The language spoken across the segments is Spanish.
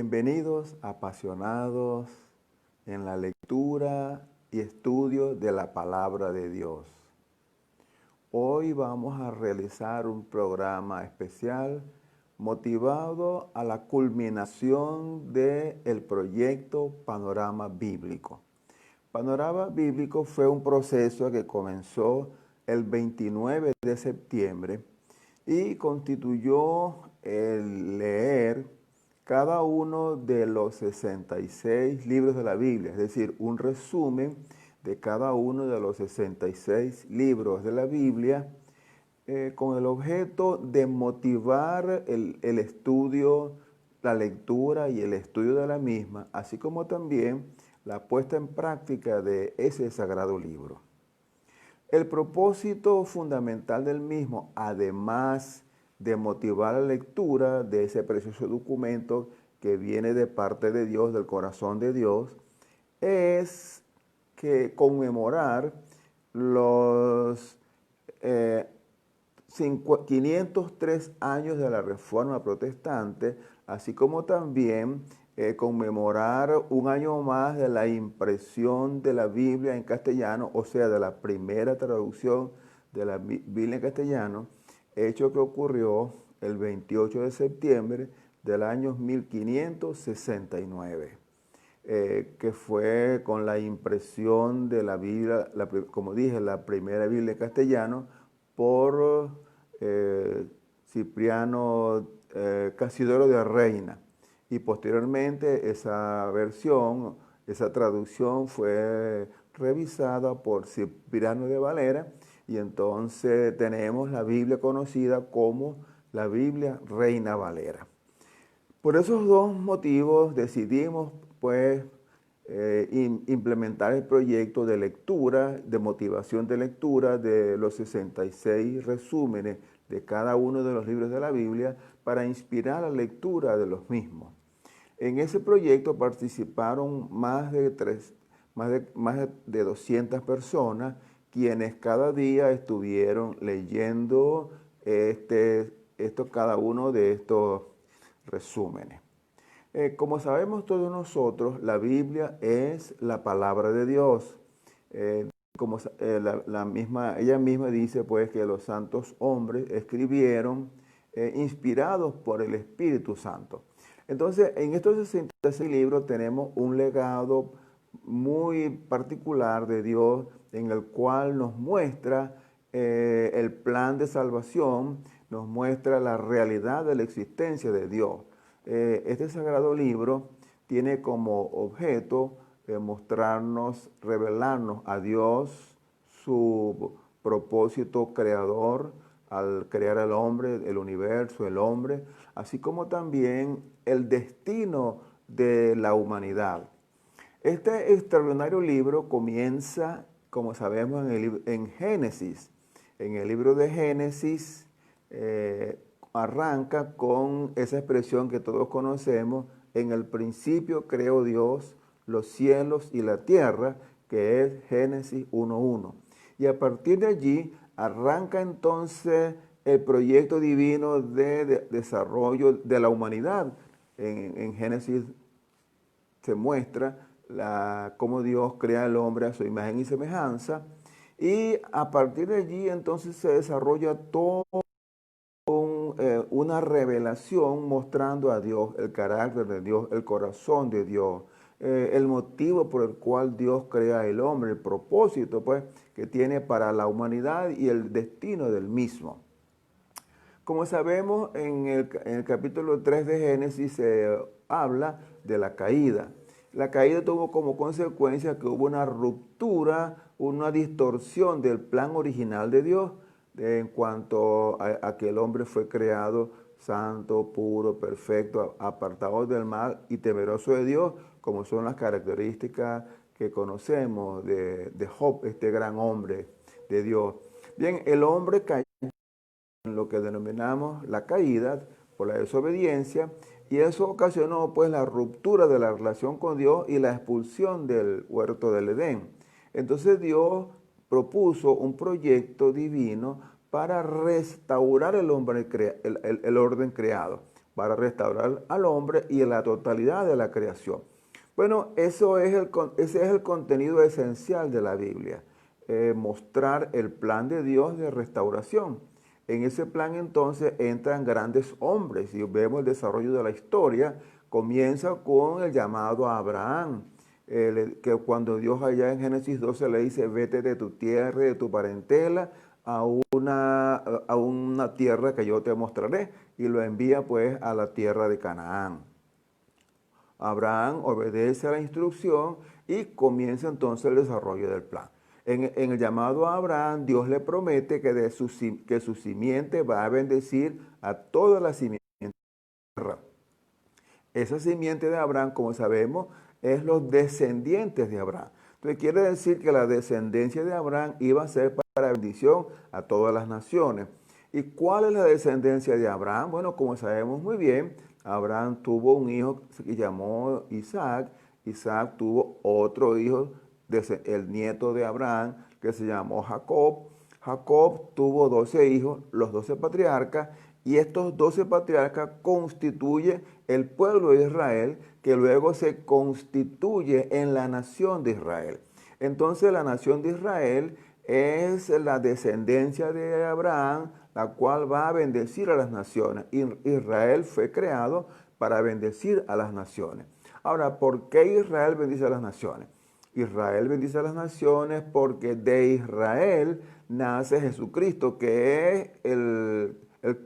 Bienvenidos apasionados en la lectura y estudio de la palabra de Dios. Hoy vamos a realizar un programa especial motivado a la culminación del proyecto Panorama Bíblico. Panorama Bíblico fue un proceso que comenzó el 29 de septiembre y constituyó el leer cada uno de los 66 libros de la Biblia, es decir, un resumen de cada uno de los 66 libros de la Biblia, con el objeto de motivar el estudio, la lectura y el estudio de la misma, así como también la puesta en práctica de ese sagrado libro. El propósito fundamental del mismo, además de motivar la lectura de ese precioso documento que viene de parte de Dios, del corazón de Dios, es que conmemorar los 503 años de la Reforma Protestante, así como también conmemorar un año más de la impresión de la Biblia en castellano, o sea, de la primera traducción de la Biblia en castellano, hecho que ocurrió el 28 de septiembre del año 1569. Que fue con la impresión de la Biblia, como dije, la primera Biblia en castellano, por Cipriano Casidoro de Reina. Y posteriormente esa versión, esa traducción fue revisada por Cipriano de Valera y entonces tenemos la Biblia conocida como la Biblia Reina Valera. Por esos dos motivos decidimos pues implementar el proyecto de lectura, de motivación de lectura de los 66 resúmenes de cada uno de los libros de la Biblia para inspirar la lectura de los mismos. En ese proyecto participaron más de 200 personas, quienes cada día estuvieron leyendo cada uno de estos resúmenes. Como sabemos todos nosotros, la Biblia es la palabra de Dios. Ella misma dice pues que los santos hombres escribieron inspirados por el Espíritu Santo. Entonces, en estos 66 libros tenemos un legado muy particular de Dios en el cual nos muestra el plan de salvación, nos muestra la realidad de la existencia de Dios. Este sagrado libro tiene como objeto mostrarnos, revelarnos a Dios, su propósito creador al crear al hombre, el universo, el hombre, así como también el destino de la humanidad. Este extraordinario libro comienza, como sabemos, en Génesis. En el libro de Génesis arranca con esa expresión que todos conocemos: en el principio creó Dios los cielos y la tierra, que es Génesis 1:1. Y a partir de allí arranca entonces el proyecto divino de desarrollo de la humanidad. En Génesis se muestra cómo Dios crea al hombre a su imagen y semejanza, y a partir de allí entonces se desarrolla todo una revelación mostrando a Dios, el carácter de Dios, el corazón de Dios, el motivo por el cual Dios crea al hombre, el propósito pues que tiene para la humanidad y el destino del mismo. Como sabemos, en el capítulo 3 de Génesis se habla de la caída. La caída tuvo como consecuencia que hubo una ruptura, una distorsión del plan original de Dios en cuanto a que el hombre fue creado santo, puro, perfecto, apartado del mal y temeroso de Dios, como son las características que conocemos de Job, este gran hombre de Dios. Bien, el hombre cayó en lo que denominamos la caída por la desobediencia, y eso ocasionó pues la ruptura de la relación con Dios y la expulsión del huerto del Edén. Entonces Dios propuso un proyecto divino para restaurar el orden creado. para restaurar al hombre y a la totalidad de la creación. Bueno, ese es el contenido esencial de la Biblia, mostrar el plan de Dios de restauración. En ese plan entonces entran grandes hombres y vemos el desarrollo de la historia. Comienza con el llamado a Abraham, que cuando Dios allá en Génesis 12 le dice, vete de tu tierra y de tu parentela a una tierra que yo te mostraré, y lo envía pues a la tierra de Canaán. Abraham obedece a la instrucción y comienza entonces el desarrollo del plan. En el llamado a Abraham, Dios le promete que su simiente va a bendecir a toda la simiente de la tierra. Esa simiente de Abraham, como sabemos, es los descendientes de Abraham. Entonces quiere decir que la descendencia de Abraham iba a ser para bendición a todas las naciones. ¿Y cuál es la descendencia de Abraham? Bueno, como sabemos muy bien, Abraham tuvo un hijo que llamó Isaac. Isaac tuvo otro hijo, el nieto de Abraham, que se llamó Jacob. Jacob tuvo 12 hijos, los 12 patriarcas, y estos 12 patriarcas constituyen el pueblo de Israel, que luego se constituye en la nación de Israel. Entonces la nación de Israel es la descendencia de Abraham, la cual va a bendecir a las naciones. Israel fue creado para bendecir a las naciones. Ahora, ¿por qué Israel bendice a las naciones? Israel bendice a las naciones porque de Israel nace Jesucristo, que es el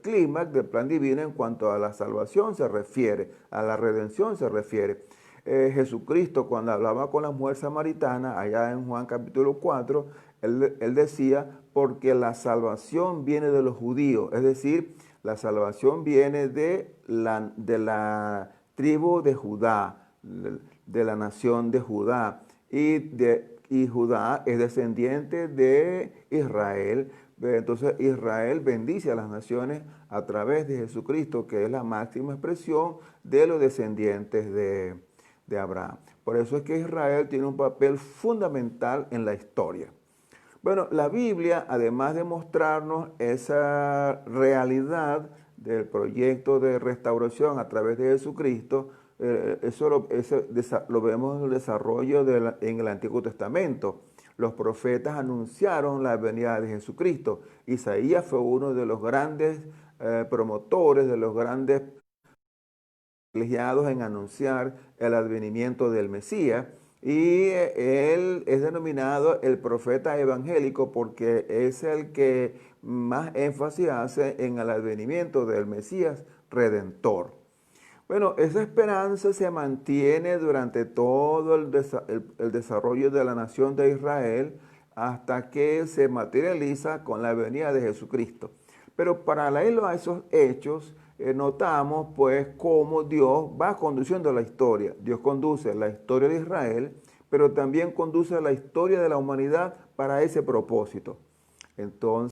clímax del plan divino en cuanto a la salvación se refiere, a la redención se refiere. Jesucristo, cuando hablaba con la mujer samaritana, allá en Juan capítulo 4, él decía, porque la salvación viene de los judíos, es decir, la salvación viene de la tribu de Judá, de la nación de Judá, y Judá es descendiente de Israel. Entonces Israel bendice a las naciones a través de Jesucristo, que es la máxima expresión de los descendientes de Abraham. Por eso es que Israel tiene un papel fundamental en la historia. Bueno, la Biblia, además de mostrarnos esa realidad del proyecto de restauración a través de Jesucristo, eso lo vemos en el desarrollo en el Antiguo Testamento. Los profetas anunciaron la venida de Jesucristo. Isaías fue uno de los grandes promotores, de los grandes privilegiados en anunciar el advenimiento del Mesías. Y él es denominado el profeta evangélico porque es el que más énfasis hace en el advenimiento del Mesías redentor. Bueno, esa esperanza se mantiene durante todo el desarrollo de la nación de Israel hasta que se materializa con la venida de Jesucristo. Pero paralelo a esos hechos, notamos pues cómo Dios va conduciendo la historia. Dios conduce la historia de Israel, pero también conduce la historia de la humanidad para ese propósito. Entonces,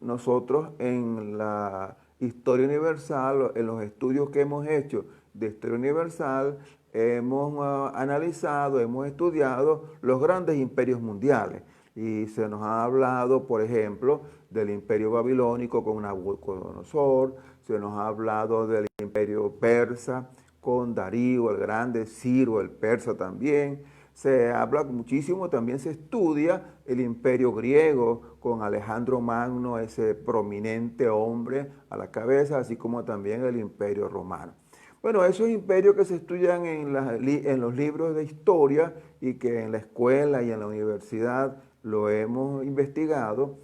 nosotros en la historia universal, en los estudios que hemos hecho de historia universal, hemos analizado, hemos estudiado los grandes imperios mundiales. Y se nos ha hablado, por ejemplo, del imperio babilónico con Nabucodonosor, se nos ha hablado del imperio persa con Darío el Grande, Ciro el persa también. Se habla muchísimo, también se estudia el imperio griego con Alejandro Magno, ese prominente hombre a la cabeza, así como también el imperio romano. Bueno, esos imperios que se estudian en los libros de historia y que en la escuela y en la universidad lo hemos investigado,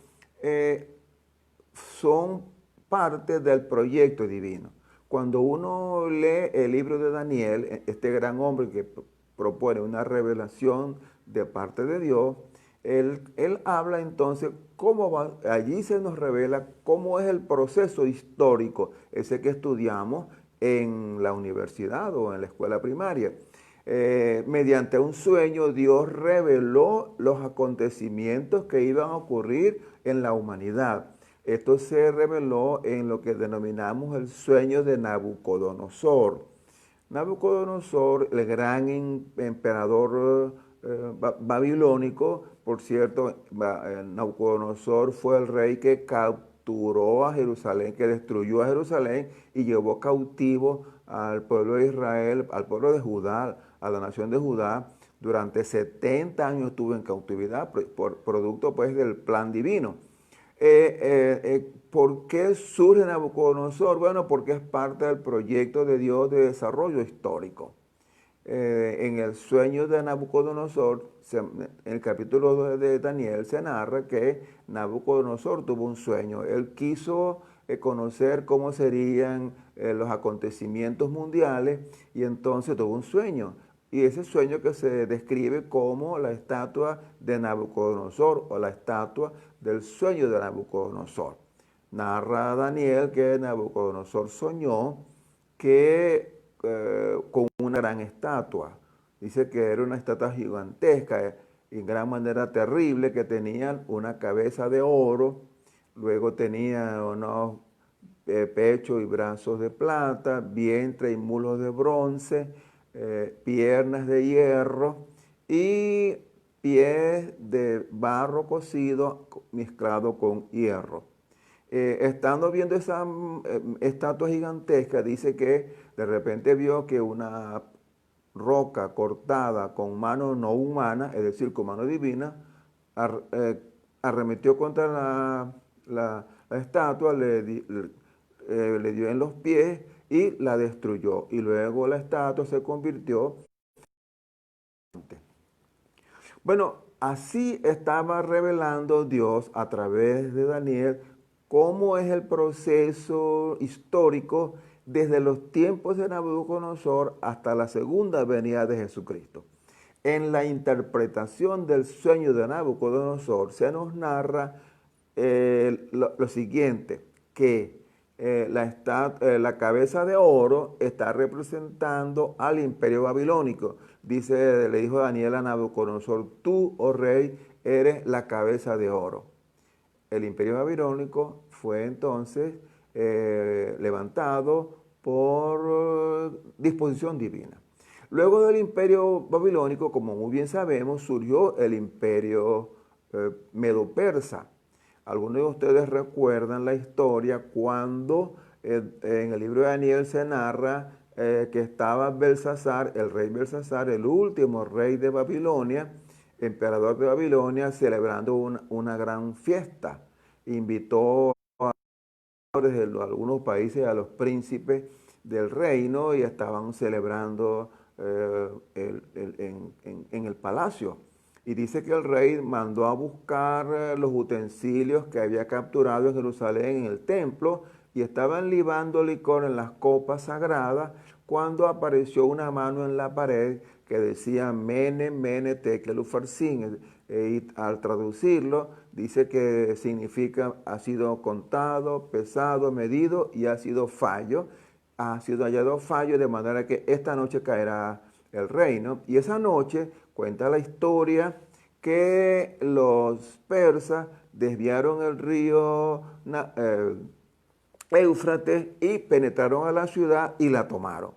son parte del proyecto divino. Cuando uno lee el libro de Daniel, este gran hombre que propone una revelación de parte de Dios, él habla entonces allí se nos revela cómo es el proceso histórico, ese que estudiamos en la universidad o en la escuela primaria. Mediante un sueño, Dios reveló los acontecimientos que iban a ocurrir en la humanidad. Esto se reveló en lo que denominamos el sueño de Nabucodonosor. Nabucodonosor, el gran emperador babilónico, por cierto, Nabucodonosor fue el rey que capturó a Jerusalén, que destruyó a Jerusalén y llevó cautivo al pueblo de Israel, al pueblo de Judá, a la nación de Judá. Durante 70 años estuvo en cautividad por producto pues del plan divino. ¿Por qué surge Nabucodonosor? Bueno, porque es parte del proyecto de Dios de desarrollo histórico. En el sueño de Nabucodonosor, en el capítulo 2 de Daniel, se narra que Nabucodonosor tuvo un sueño. Él quiso conocer cómo serían los acontecimientos mundiales y entonces tuvo un sueño. Y ese sueño que se describe como la estatua de Nabucodonosor o la estatua del sueño de Nabucodonosor. Narra Daniel que Nabucodonosor soñó que con una gran estatua. Dice que era una estatua gigantesca y en gran manera terrible, que tenía una cabeza de oro, luego tenía unos pechos y brazos de plata, vientre y mulos de bronce, piernas de hierro y pies de barro cocido mezclado con hierro. Estando viendo esa estatua gigantesca, dice que de repente vio que una roca cortada con mano no humana, es decir, con mano divina, arremetió contra la estatua, le dio en los pies y la destruyó. Y luego la estatua se convirtió. Bueno, así estaba revelando Dios a través de Daniel cómo es el proceso histórico desde los tiempos de Nabucodonosor hasta la segunda venida de Jesucristo. En la interpretación del sueño de Nabucodonosor se nos narra lo siguiente, que la cabeza de oro está representando al imperio babilónico. Dice, le dijo Daniel a Nabucodonosor, tú, oh rey, eres la cabeza de oro. El imperio babilónico fue entonces levantado por disposición divina. Luego del imperio babilónico, como muy bien sabemos, surgió el imperio medo-persa. Algunos de ustedes recuerdan la historia cuando en el libro de Daniel se narra que estaba Belsasar, el rey Belsasar, el último rey de Babilonia, emperador de Babilonia, celebrando una gran fiesta. Invitó de algunos países a los príncipes del reino y estaban celebrando en el palacio. Y dice que el rey mandó a buscar los utensilios que había capturado en Jerusalén en el templo y estaban libando licor en las copas sagradas cuando apareció una mano en la pared que decía Mene, Mene, Tekel, Ufarsin. Y al traducirlo dice que significa ha sido contado, pesado, medido y ha sido fallo. Ha sido hallado fallo de manera que esta noche caerá el reino. Y esa noche cuenta la historia que los persas desviaron el río Éufrates y penetraron a la ciudad y la tomaron.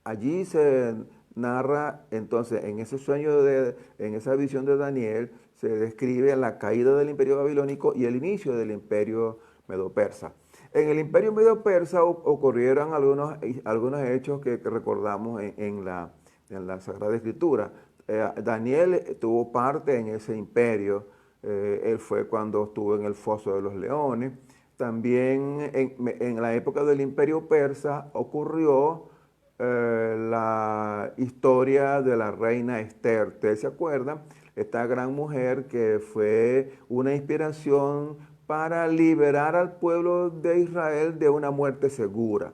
Allí se narra entonces en ese sueño, en esa visión de Daniel, se describe la caída del imperio babilónico y el inicio del imperio medo-persa. En el imperio medo-persa ocurrieron algunos hechos que recordamos en la Sagrada Escritura. Daniel tuvo parte en ese imperio. Él fue cuando estuvo en el foso de los leones. También en la época del imperio persa ocurrió la historia de la reina Esther. ¿Ustedes se acuerdan? Esta gran mujer que fue una inspiración para liberar al pueblo de Israel de una muerte segura.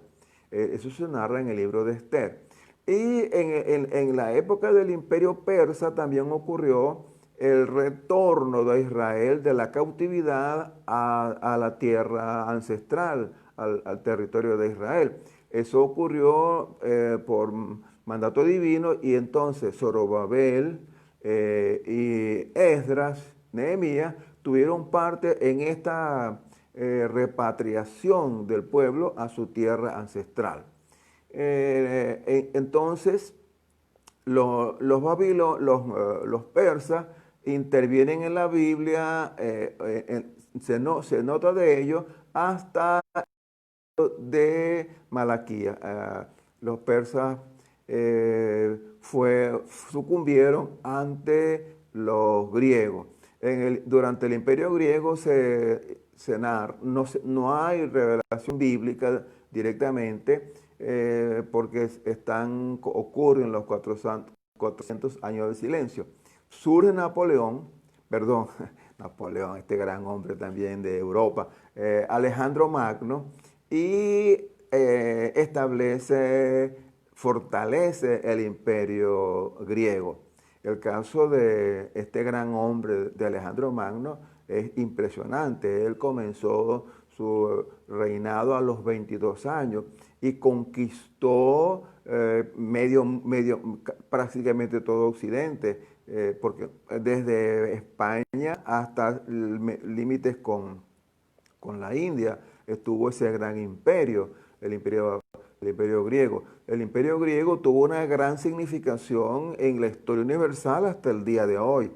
Eso se narra en el libro de Esther. Y en la época del imperio persa también ocurrió el retorno de Israel de la cautividad a la tierra ancestral, al territorio de Israel. Eso ocurrió por mandato divino y entonces Zorobabel y Esdras, Nehemías, tuvieron parte en esta repatriación del pueblo a su tierra ancestral. Entonces, los persas intervienen en la Biblia, se nota de ello hasta de Malaquía. Los persas sucumbieron ante los griegos. Durante el Imperio griego no hay revelación bíblica directamente porque ocurren los 400 años de silencio. Surge Napoleón, perdón, Napoleón, este gran hombre también de Europa, Alejandro Magno, y fortalece el imperio griego. El caso de este gran hombre de Alejandro Magno es impresionante. Él comenzó su reinado a los 22 años y conquistó prácticamente todo Occidente, porque desde España hasta límites con la India estuvo ese gran imperio, el imperio griego. El imperio griego tuvo una gran significación en la historia universal hasta el día de hoy.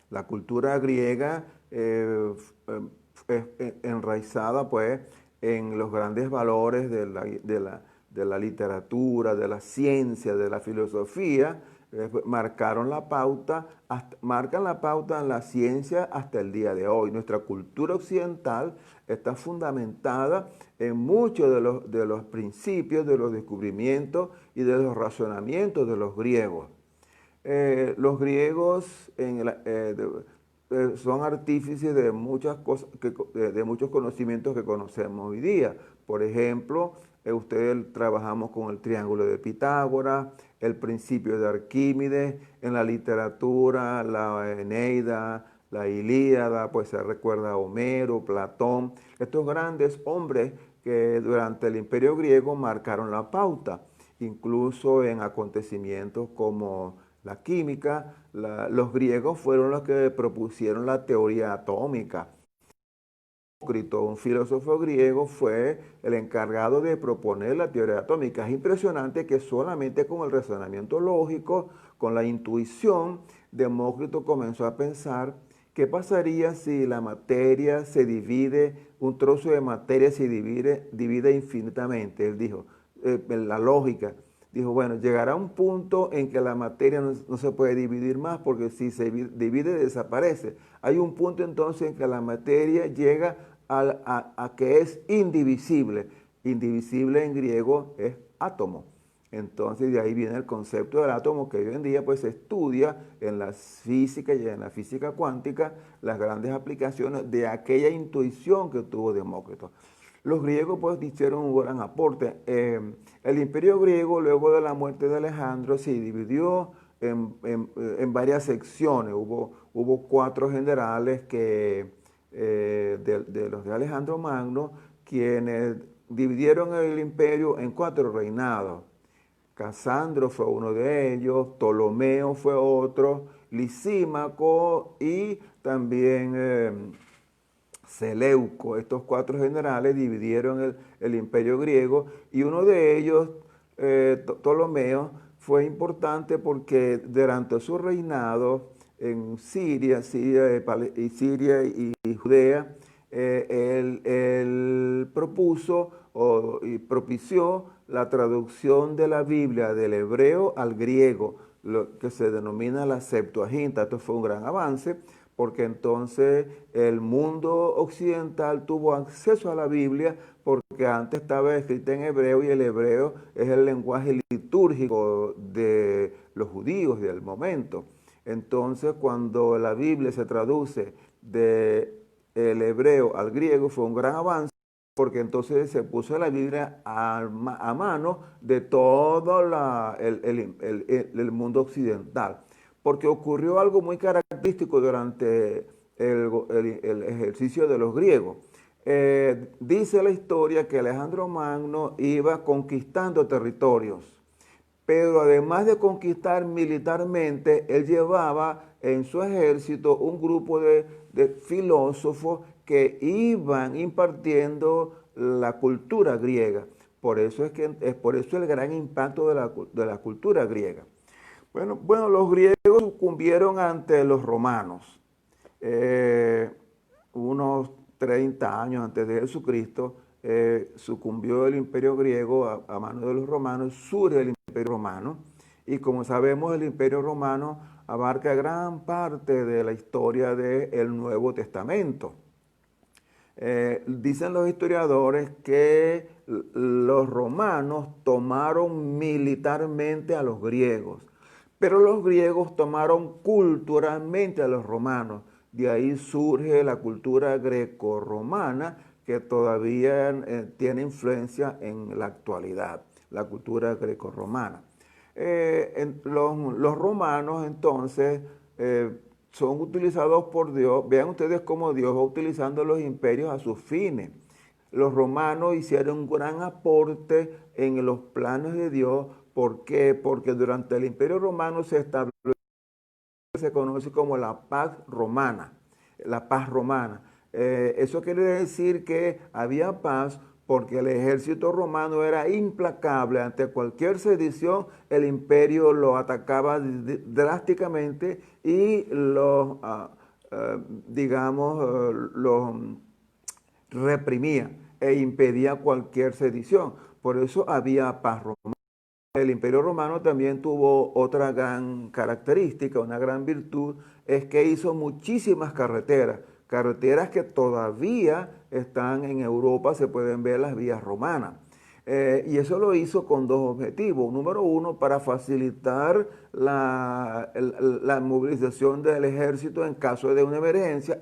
La cultura griega es enraizada pues en los grandes valores de la literatura, de la ciencia, de la filosofía, marcan la pauta en la ciencia hasta el día de hoy. Nuestra cultura occidental está fundamentada en muchos de los principios, de los descubrimientos y de los razonamientos de los griegos. Los griegos son artífices de muchas cosas, de muchos conocimientos que conocemos hoy día. Por ejemplo, ustedes trabajamos con el triángulo de Pitágoras, el principio de Arquímedes, en la literatura, la Eneida, la Ilíada, pues se recuerda a Homero, Platón, estos grandes hombres que durante el Imperio griego marcaron la pauta, incluso en acontecimientos como la química. Los griegos fueron los que propusieron la teoría atómica. Demócrito, un filósofo griego, fue el encargado de proponer la teoría atómica. Es impresionante que solamente con el razonamiento lógico, con la intuición, Demócrito comenzó a pensar qué pasaría si la materia se divide, un trozo de materia se divide infinitamente. Él dijo, la lógica. Dijo, bueno, llegará un punto en que la materia no se puede dividir más porque si se divide desaparece. Hay un punto entonces en que la materia llega a que es indivisible. Indivisible en griego es átomo. Entonces de ahí viene el concepto del átomo que hoy en día pues se estudia en la física y en la física cuántica, las grandes aplicaciones de aquella intuición que tuvo Demócrito. Los griegos pues hicieron un gran aporte. El imperio griego luego de la muerte de Alejandro se dividió en varias secciones. Hubo 4 generales de los de Alejandro Magno, quienes dividieron el imperio en 4 reinados. Casandro fue uno de ellos, Ptolomeo fue otro, Lisímaco y también Seleuco. Estos 4 generales dividieron el imperio griego y uno de ellos, Ptolomeo, fue importante porque durante su reinado en Siria y Judea, él propuso y propició la traducción de la Biblia del hebreo al griego, lo que se denomina la Septuaginta. Esto fue un gran avance porque entonces el mundo occidental tuvo acceso a la Biblia porque antes estaba escrita en hebreo y el hebreo es el lenguaje litúrgico de los judíos del momento. Entonces, cuando la Biblia se traduce del hebreo al griego, fue un gran avance porque entonces se puso la Biblia a mano de todo el mundo occidental. Porque ocurrió algo muy característico durante el ejercicio de los griegos. Dice la historia que Alejandro Magno iba conquistando territorios, pero además de conquistar militarmente, él llevaba en su ejército un grupo de filósofos que iban impartiendo la cultura griega. Por eso por eso el gran impacto de la cultura griega. Bueno, los griegos sucumbieron ante los romanos. Unos 30 años antes de Jesucristo, sucumbió el imperio griego a manos de los romanos, surge el imperio romano, y como sabemos el imperio romano abarca gran parte de la historia del Nuevo Testamento. Dicen los historiadores que los romanos tomaron militarmente a los griegos, pero los griegos tomaron culturalmente a los romanos. De ahí surge la cultura grecorromana, que todavía tiene influencia en la actualidad, la cultura grecorromana. Los romanos entonces son utilizados por Dios. Vean ustedes cómo Dios va utilizando los imperios a sus fines. Los romanos hicieron un gran aporte en los planes de Dios. ¿Por qué? Porque durante el imperio romano se estableció lo que se conoce como la paz romana. La paz romana. Eso quiere decir que había paz porque el ejército romano era implacable. Ante cualquier sedición, el imperio lo atacaba drásticamente y los reprimía e impedía cualquier sedición. Por eso había paz romana. El imperio romano también tuvo otra gran característica, una gran virtud, es que hizo muchísimas carreteras que todavía están en Europa, se pueden ver las vías romanas. Y eso lo hizo con dos objetivos. Número uno, para facilitar la movilización del ejército en caso de una emergencia,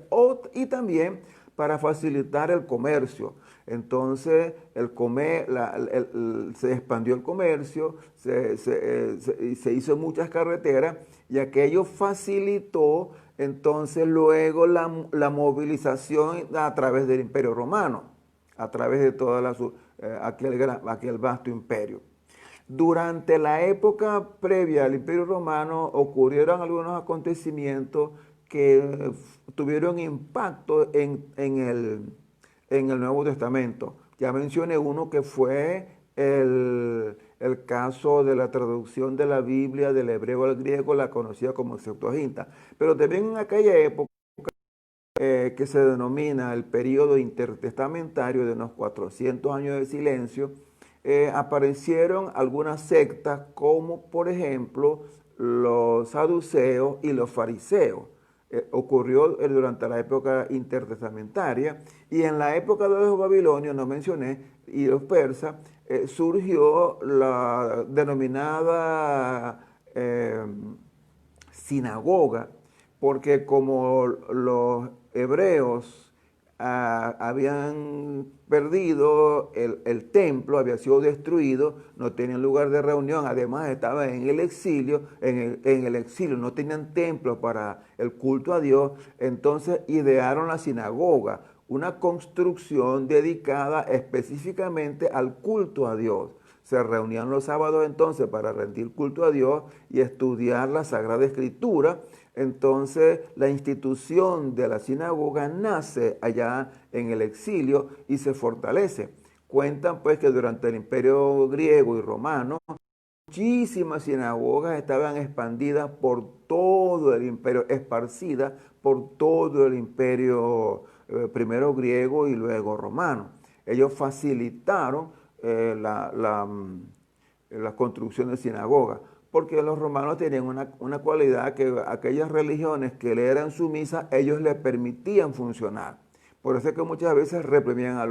y también para facilitar el comercio. Entonces se expandió el comercio, se hizo muchas carreteras, y aquello facilitó entonces luego la movilización a través del Imperio Romano, a través de toda aquel vasto imperio. Durante la época previa al Imperio Romano ocurrieron algunos acontecimientos que tuvieron impacto en el Nuevo Testamento. Ya mencioné uno que fue el caso de la traducción de la Biblia del hebreo al griego, la conocida como Septuaginta. Pero también en aquella época que se denomina el periodo intertestamentario de unos 400 años de silencio, aparecieron algunas sectas como por ejemplo los saduceos y los fariseos. Ocurrió durante la época intertestamentaria, y en la época de los babilonios, no mencioné, y los persas, surgió la denominada sinagoga, porque como los hebreos habían perdido el templo, había sido destruido, no tenían lugar de reunión, además estaban en el exilio, en el exilio no tenían templo para el culto a Dios, entonces idearon la sinagoga, una construcción dedicada específicamente al culto a Dios. Se reunían los sábados entonces para rendir culto a Dios y estudiar la Sagrada Escritura. Entonces la institución de la sinagoga nace allá en el exilio y se fortalece. Cuentan pues que durante el imperio griego y romano muchísimas sinagogas estaban expandidas por todo el imperio, esparcidas por todo el imperio, primero griego y luego romano. Ellos facilitaron la construcción de sinagogas, porque los romanos tenían una cualidad, que aquellas religiones que le eran sumisas, ellos le permitían funcionar. Por eso es que muchas veces reprimían a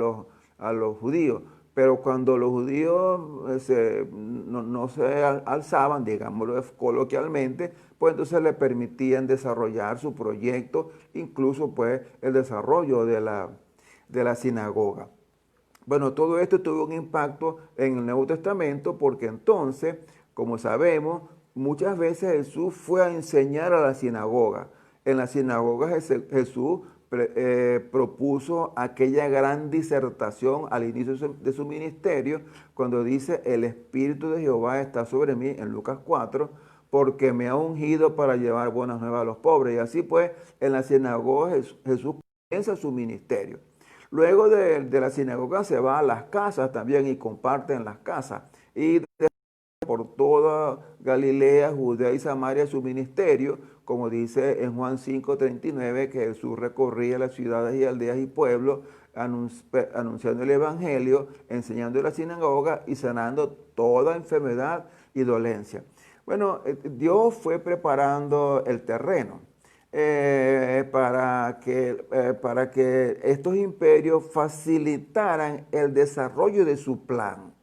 los judíos. Pero cuando los judíos no se alzaban, digámoslo coloquialmente, pues entonces le permitían desarrollar su proyecto, incluso pues el desarrollo de la sinagoga. Bueno, todo esto tuvo un impacto en el Nuevo Testamento, porque entonces, como sabemos, muchas veces Jesús fue a enseñar a la sinagoga. En la sinagoga Jesús propuso aquella gran disertación al inicio de su ministerio, cuando dice: el Espíritu de Jehová está sobre mí, en Lucas 4, porque me ha ungido para llevar buenas nuevas a los pobres. Y así pues, en la sinagoga Jesús comienza su ministerio. Luego de la sinagoga se va a las casas también y comparte en las casas. Y por toda Galilea, Judea y Samaria su ministerio, como dice en Juan 5:39, que Jesús recorría las ciudades y aldeas y pueblos anunciando el Evangelio, enseñando en la sinagoga y sanando toda enfermedad y dolencia. Bueno, Dios fue preparando el terreno para que estos imperios facilitaran el desarrollo de su plan.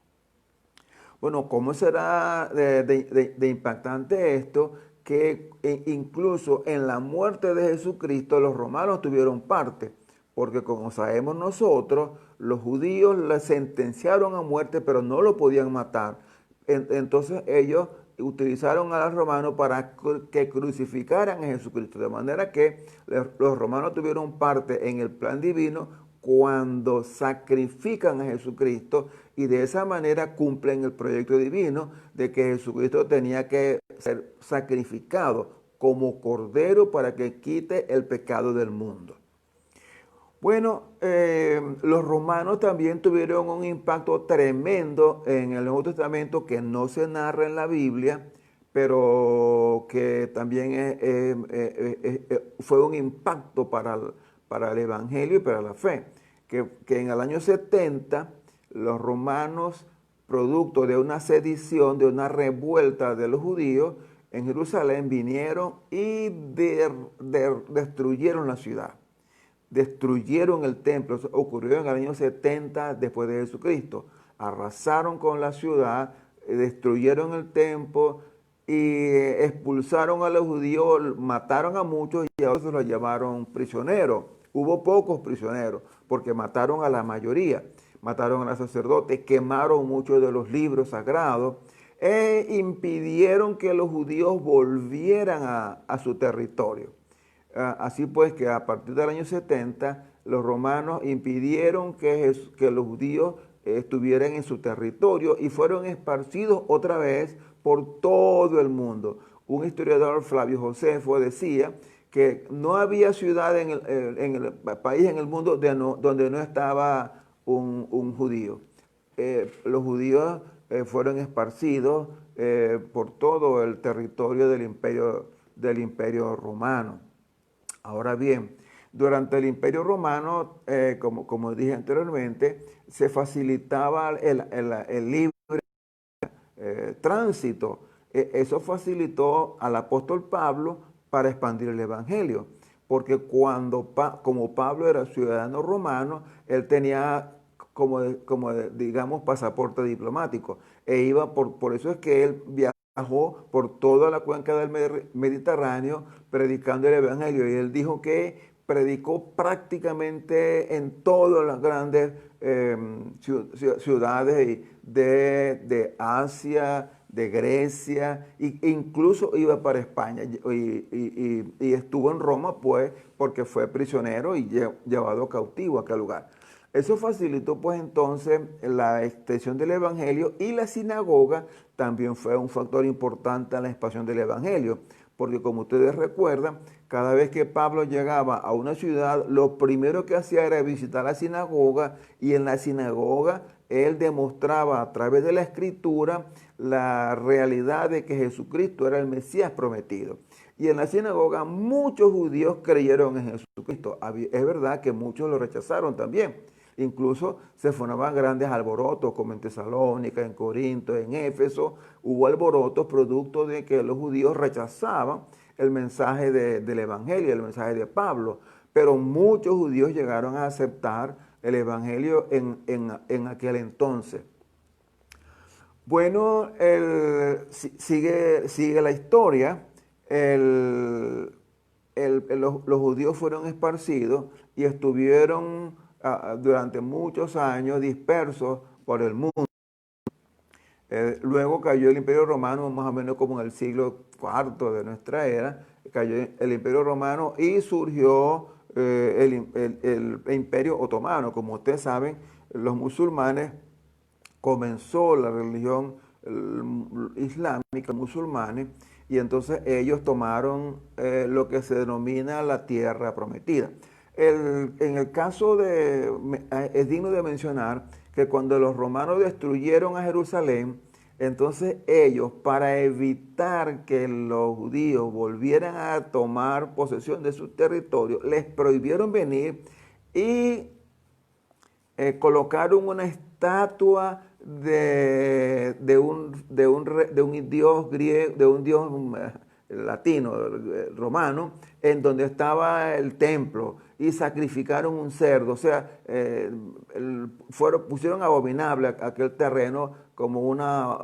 Bueno, ¿cómo será de impactante esto? Que incluso en la muerte de Jesucristo los romanos tuvieron parte, porque como sabemos nosotros, los judíos le sentenciaron a muerte, pero no lo podían matar. Entonces ellos utilizaron a los romanos para que crucificaran a Jesucristo, de manera que los romanos tuvieron parte en el plan divino cuando sacrifican a Jesucristo y de esa manera cumplen el proyecto divino de que Jesucristo tenía que ser sacrificado como cordero para que quite el pecado del mundo. Bueno, los romanos también tuvieron un impacto tremendo en el Nuevo Testamento que no se narra en la Biblia, pero que también fue un impacto para el Evangelio y para la fe. Que en el año 70 los romanos, producto de una sedición, de una revuelta de los judíos, en Jerusalén vinieron y destruyeron la ciudad. Destruyeron el templo. Eso ocurrió en el año 70 después de Jesucristo. Arrasaron con la ciudad, destruyeron el templo y expulsaron a los judíos, mataron a muchos y a otros los llevaron prisioneros. Hubo pocos prisioneros porque mataron a la mayoría. Mataron a los sacerdotes, quemaron muchos de los libros sagrados e impidieron que los judíos volvieran a su territorio. Así pues que a partir del año 70 los romanos impidieron que los judíos estuvieran en su territorio y fueron esparcidos otra vez por todo el mundo. Un historiador, Flavio Josefo, decía que no había ciudad en el país, en el mundo, donde no estaba un judío. Los judíos fueron esparcidos por todo el territorio del imperio romano. Ahora bien, durante el Imperio Romano, como dije anteriormente, se facilitaba el libre tránsito. Eso facilitó al apóstol Pablo para expandir el Evangelio, porque como Pablo era ciudadano romano, él tenía digamos, pasaporte diplomático, e iba por eso es que él viajó por toda la cuenca del Mediterráneo predicando el Evangelio, y él dijo que predicó prácticamente en todas las grandes ciudades de Asia, de Grecia, e incluso iba para España y estuvo en Roma, pues, porque fue prisionero y llevado cautivo a aquel lugar. Eso facilitó pues entonces la extensión del Evangelio, y la sinagoga también fue un factor importante en la expansión del Evangelio, porque como ustedes recuerdan, cada vez que Pablo llegaba a una ciudad, lo primero que hacía era visitar la sinagoga, y en la sinagoga él demostraba a través de la Escritura la realidad de que Jesucristo era el Mesías prometido. Y en la sinagoga muchos judíos creyeron en Jesucristo. Es verdad que muchos lo rechazaron también. Incluso se formaban grandes alborotos, como en Tesalónica, en Corinto, en Éfeso. Hubo alborotos producto de que los judíos rechazaban el mensaje del Evangelio, el mensaje de Pablo. Pero muchos judíos llegaron a aceptar el Evangelio en aquel entonces. Bueno, sigue la historia. Los judíos fueron esparcidos y estuvieron durante muchos años dispersos por el mundo. Luego cayó el Imperio Romano, más o menos como en el siglo IV de nuestra era, cayó el Imperio Romano y surgió el Imperio Otomano. Como ustedes saben, los musulmanes, comenzó la religión islámica, musulmanes, y entonces ellos tomaron lo que se denomina la tierra prometida. En el caso es digno de mencionar que cuando los romanos destruyeron a Jerusalén, Entonces ellos, para evitar que los judíos volvieran a tomar posesión de su territorio, les prohibieron venir y colocaron una estatua de un dios griego, de un dios latino, romano, en donde estaba el templo, y sacrificaron un cerdo. O sea, pusieron abominable aquel terreno como una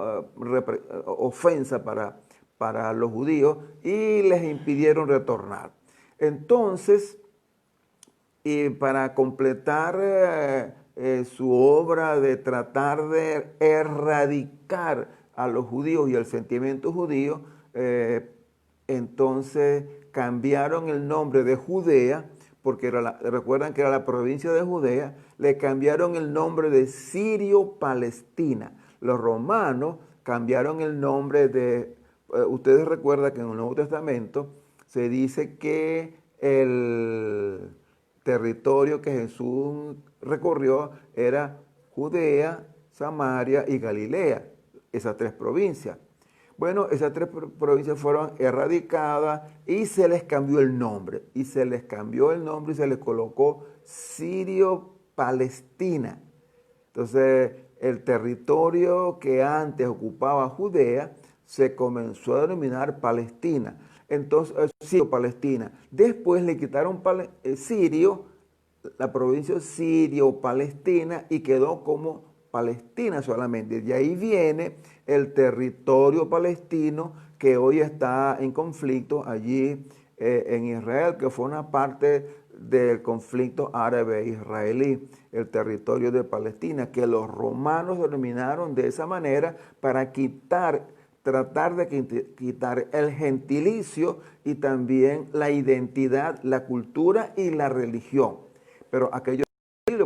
ofensa para los judíos, y les impidieron retornar. Entonces, y para completar su obra de tratar de erradicar a los judíos y el sentimiento judío, entonces cambiaron el nombre de Judea, porque recuerdan que era la provincia de Judea, le cambiaron el nombre de Sirio-Palestina. Los romanos cambiaron el nombre de, ustedes recuerdan que en el Nuevo Testamento se dice que el territorio que Jesús recorrió era Judea, Samaria y Galilea, esas tres provincias. Bueno, esas tres provincias fueron erradicadas y se les cambió el nombre. Y se les cambió el nombre y se les colocó Sirio-Palestina. Entonces, el territorio que antes ocupaba Judea se comenzó a denominar Palestina. Entonces, Sirio-Palestina. Después le quitaron Sirio, la provincia Sirio-Palestina, y quedó como Palestina solamente. De ahí viene el territorio palestino que hoy está en conflicto allí en Israel, que fue una parte del conflicto árabe-israelí, el territorio de Palestina, que los romanos denominaron de esa manera para tratar de quitar el gentilicio y también la identidad, la cultura y la religión. Pero aquello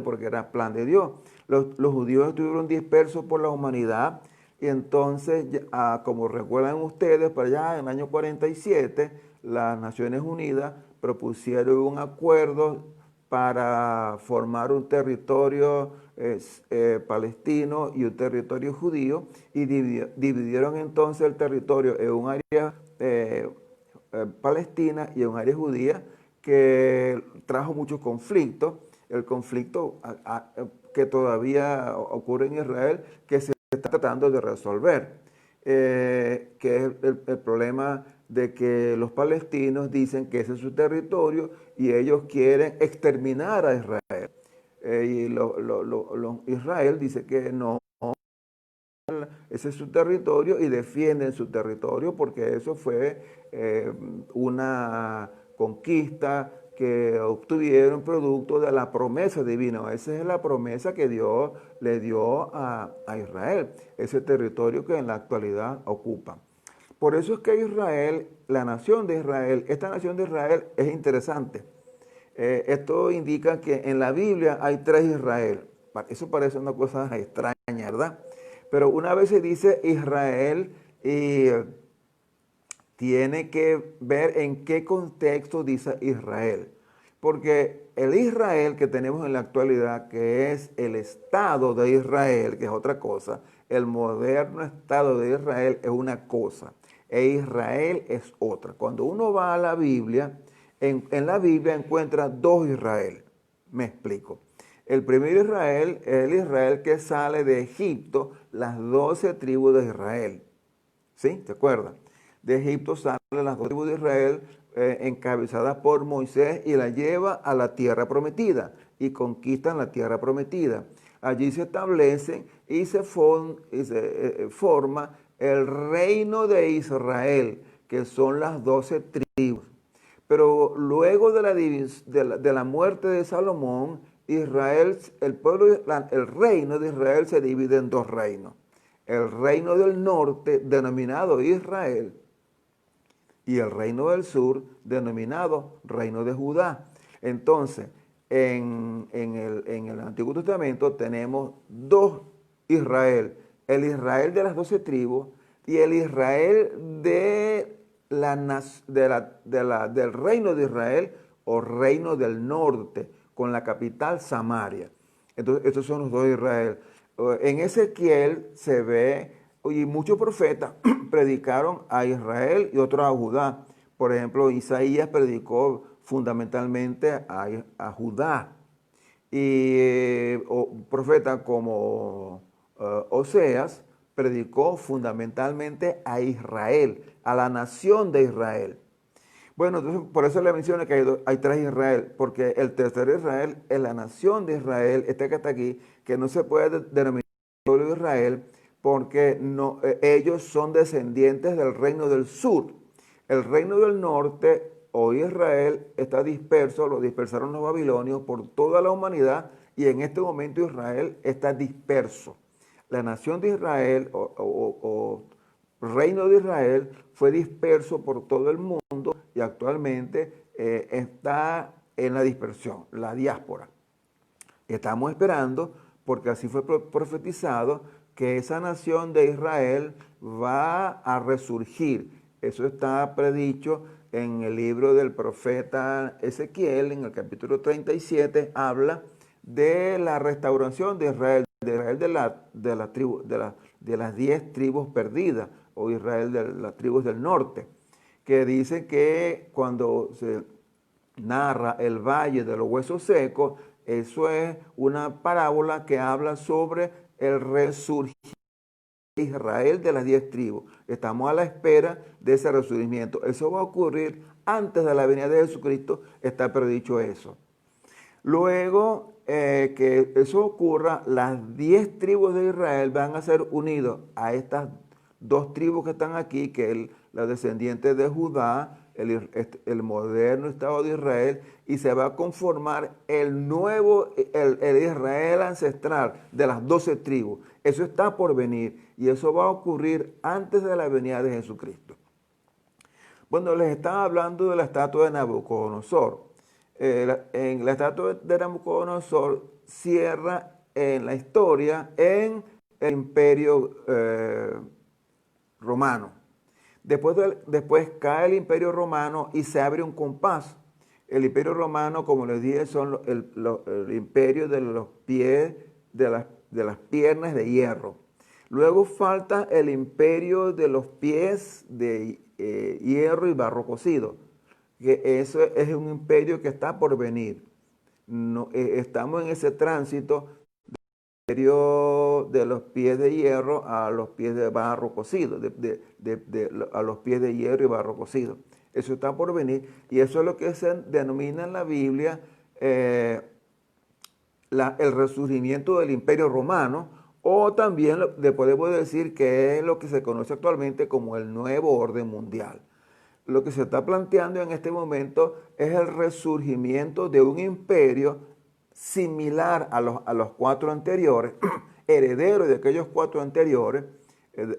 porque era plan de Dios. Los judíos estuvieron dispersos por la humanidad, y entonces, como recuerdan ustedes, para allá en el año 47, las Naciones Unidas propusieron un acuerdo para formar un territorio palestino y un territorio judío, y dividieron entonces el territorio en un área palestina y en un área judía, que trajo muchos conflictos. El conflicto que todavía ocurre en Israel, que se está tratando de resolver, que es el problema de que los palestinos dicen que ese es su territorio y ellos quieren exterminar a Israel. Israel dice que no, ese es su territorio, y defienden su territorio porque eso fue una conquista que obtuvieron producto de la promesa divina. Esa es la promesa que Dios le dio a Israel, ese territorio que en la actualidad ocupa. Por eso es que Israel, la nación de Israel, esta nación de Israel es interesante. Esto indica que en la Biblia hay tres Israel. Eso parece una cosa extraña, ¿verdad? Pero una vez se dice Israel, y tiene que ver en qué contexto dice Israel. Porque el Israel que tenemos en la actualidad, que es el Estado de Israel, que es otra cosa, el moderno Estado de Israel es una cosa, e Israel es otra. Cuando uno va a la Biblia, en la Biblia encuentra dos Israel. Me explico. El primer Israel es el Israel que sale de Egipto, las 12 tribus de Israel. ¿Sí? ¿Te acuerdas? De Egipto salen las 12 tribus de Israel encabezadas por Moisés, y la lleva a la tierra prometida y conquistan la tierra prometida. Allí se establecen y se forma el reino de Israel, que son las 12 tribus. Pero luego de la muerte de Salomón, Israel, el reino de Israel se divide en dos reinos. El reino del norte, denominado Israel, y el reino del sur, denominado Reino de Judá. Entonces, en el Antiguo Testamento tenemos dos Israel: el Israel de las 12 tribus y el Israel del reino de Israel, o reino del norte, con la capital Samaria. Entonces, estos son los dos Israel. En Ezequiel se ve y muchos profetas predicaron a Israel y otros a Judá. Por ejemplo, Isaías predicó fundamentalmente a Judá. Y profeta como Oseas predicó fundamentalmente a Israel, a la nación de Israel. Bueno, entonces por eso le menciono que hay tres Israel, porque el tercer Israel es la nación de Israel, este que está aquí, que no se puede denominar pueblo de Israel, porque no, ellos son descendientes del reino del sur. El reino del norte, o Israel, está disperso, lo dispersaron los babilonios por toda la humanidad, y en este momento Israel está disperso. La nación de Israel, o reino de Israel, fue disperso por todo el mundo y actualmente está en la dispersión, la diáspora. Estamos esperando, porque así fue profetizado, que esa nación de Israel va a resurgir. Eso está predicho en el libro del profeta Ezequiel, en el capítulo 37, habla de la restauración de Israel de las 10 tribus perdidas, o Israel de las tribus del norte, que dice que cuando se narra el valle de los huesos secos, eso es una parábola que habla sobre el resurgimiento de Israel de las 10 tribus. Estamos a la espera de ese resurgimiento. Eso va a ocurrir antes de la venida de Jesucristo, está predicho eso. Luego que eso ocurra, las 10 tribus de Israel van a ser unidos a estas dos tribus que están aquí, que es los descendientes de Judá, el moderno Estado de Israel, y se va a conformar el nuevo, el Israel ancestral de las 12 tribus. Eso está por venir y eso va a ocurrir antes de la venida de Jesucristo. Bueno, les estaba hablando de la estatua de Nabucodonosor. En la estatua de Nabucodonosor cierra en la historia en el imperio romano. Después cae el imperio romano y se abre un compás. El imperio romano, como les dije, son el imperio de los pies, de las piernas de hierro. Luego falta el imperio de los pies de hierro y barro cocido, que eso es un imperio que está por venir. No, estamos en ese tránsito del imperio de los pies de hierro a los pies de barro cocido, a los pies de hierro y barro cocido. Eso está por venir y eso es lo que se denomina en la Biblia el resurgimiento del imperio romano, o también le podemos decir que es lo que se conoce actualmente como el nuevo orden mundial. Lo que se está planteando en este momento es el resurgimiento de un imperio similar a los 4 anteriores, heredero de aquellos 4 anteriores,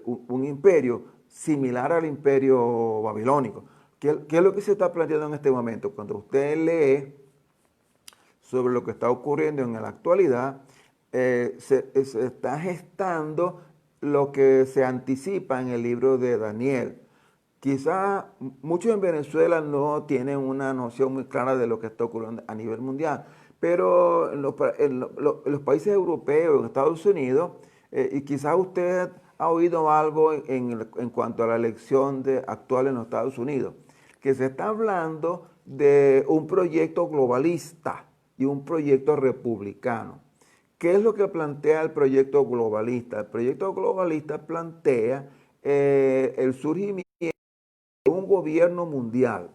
un imperio similar al imperio babilónico. ¿Qué es lo que se está planteando en este momento? Cuando usted lee sobre lo que está ocurriendo en la actualidad, se está gestando lo que se anticipa en el libro de Daniel. Quizás muchos en Venezuela no tienen una noción muy clara de lo que está ocurriendo a nivel mundial, pero en los países europeos, en Estados Unidos, y quizás usted ha oído algo en cuanto a la elección actual en los Estados Unidos, que se está hablando de un proyecto globalista y un proyecto republicano. ¿Qué es lo que plantea el proyecto globalista? El proyecto globalista plantea el surgimiento de un gobierno mundial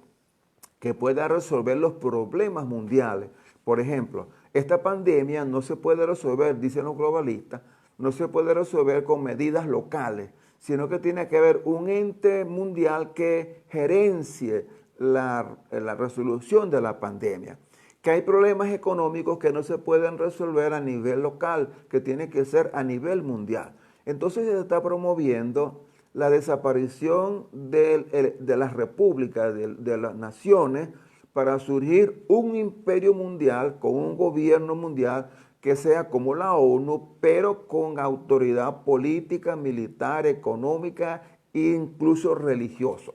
que pueda resolver los problemas mundiales. Por ejemplo, esta pandemia no se puede resolver, dicen los globalistas, no se puede resolver con medidas locales, sino que tiene que haber un ente mundial que gerencie la resolución de la pandemia. Que hay problemas económicos que no se pueden resolver a nivel local, que tiene que ser a nivel mundial. Entonces se está promoviendo la desaparición de las repúblicas, de las naciones, para surgir un imperio mundial con un gobierno mundial que sea como la ONU, pero con autoridad política, militar, económica e incluso religioso.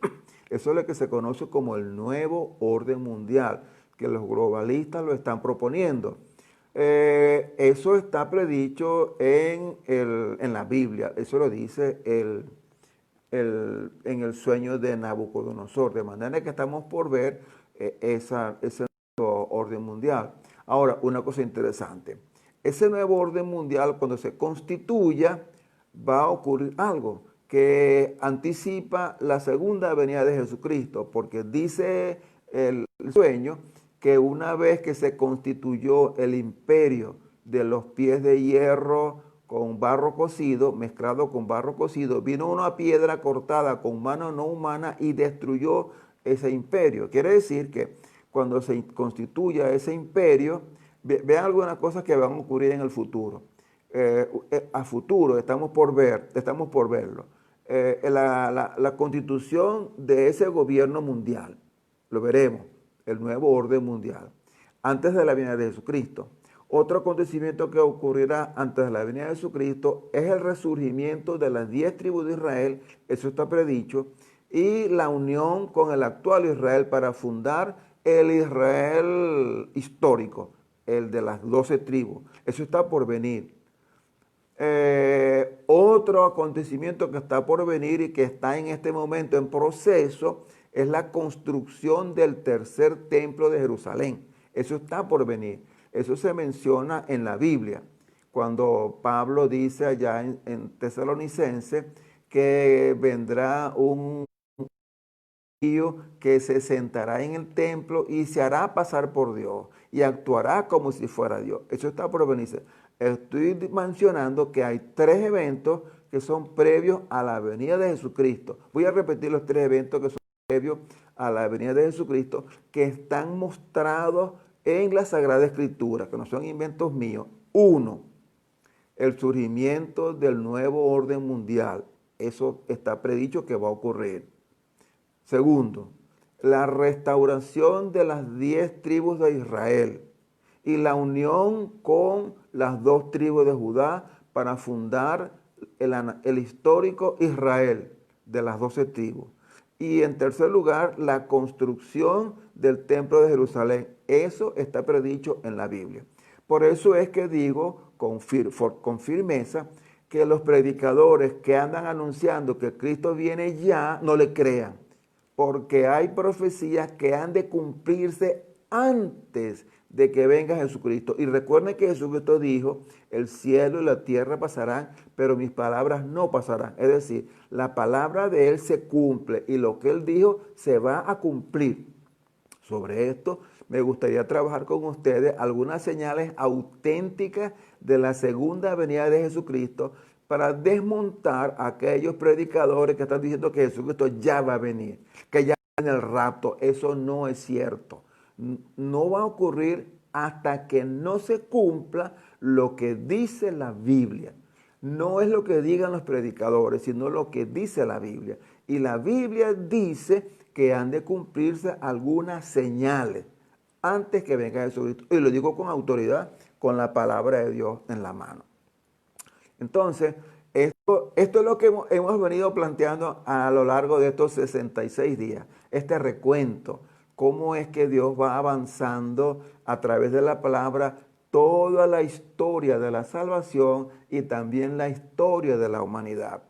Eso es lo que se conoce como el nuevo orden mundial, que los globalistas lo están proponiendo. Eso está predicho en la Biblia. Eso lo dice en el sueño de Nabucodonosor. De manera que estamos por ver ese nuevo orden mundial. Ahora, una cosa interesante. Ese nuevo orden mundial, cuando se constituya, va a ocurrir algo que anticipa la segunda venida de Jesucristo, porque dice el sueño que una vez que se constituyó el imperio de los pies de hierro con barro cocido, mezclado con barro cocido, vino una piedra cortada con mano no humana y destruyó ese imperio. Quiere decir que cuando se constituya ese imperio, vean algunas cosas que van a ocurrir en el futuro. A futuro, estamos por verlo. La constitución de ese gobierno mundial, lo veremos, el nuevo orden mundial, antes de la venida de Jesucristo. Otro acontecimiento que ocurrirá antes de la venida de Jesucristo es el resurgimiento de las 10 tribus de Israel, eso está predicho, y la unión con el actual Israel para fundar el Israel histórico, el de las 12 tribus. Eso está por venir. Otro acontecimiento que está por venir y que está en este momento en proceso es la construcción del tercer templo de Jerusalén. Eso está por venir. Eso se menciona en la Biblia, cuando Pablo dice allá en Tesalonicense que vendrá un que se sentará en el templo y se hará pasar por Dios y actuará como si fuera Dios. Eso está por venirse. Estoy mencionando que hay 3 eventos que son previos a la venida de Jesucristo. Voy a repetir los 3 eventos que son previos a la venida de Jesucristo, que están mostrados en la Sagrada Escritura, que no son inventos míos. 1, el surgimiento del nuevo orden mundial. Eso está predicho que va a ocurrir. Segundo, la restauración de las 10 tribus de Israel y la unión con las 2 tribus de Judá para fundar el histórico Israel de las 12 tribus. Y en tercer lugar, la construcción del templo de Jerusalén. Eso está predicho en la Biblia. Por eso es que digo con firmeza que los predicadores que andan anunciando que Cristo viene ya, no le crean, porque hay profecías que han de cumplirse antes de que venga Jesucristo. Y recuerden que Jesucristo dijo, el cielo y la tierra pasarán, pero mis palabras no pasarán. Es decir, la palabra de Él se cumple y lo que Él dijo se va a cumplir. Sobre esto me gustaría trabajar con ustedes algunas señales auténticas de la segunda venida de Jesucristo para desmontar a aquellos predicadores que están diciendo que Jesucristo ya va a venir, que ya en el rapto. Eso no es cierto. No va a ocurrir hasta que no se cumpla lo que dice la Biblia. No es lo que digan los predicadores, sino lo que dice la Biblia. Y la Biblia dice que han de cumplirse algunas señales antes que venga Jesucristo. Y lo digo con autoridad, con la palabra de Dios en la mano. Entonces, esto es lo que hemos venido planteando a lo largo de estos 66 días. Este recuento, cómo es que Dios va avanzando a través de la palabra toda la historia de la salvación y también la historia de la humanidad.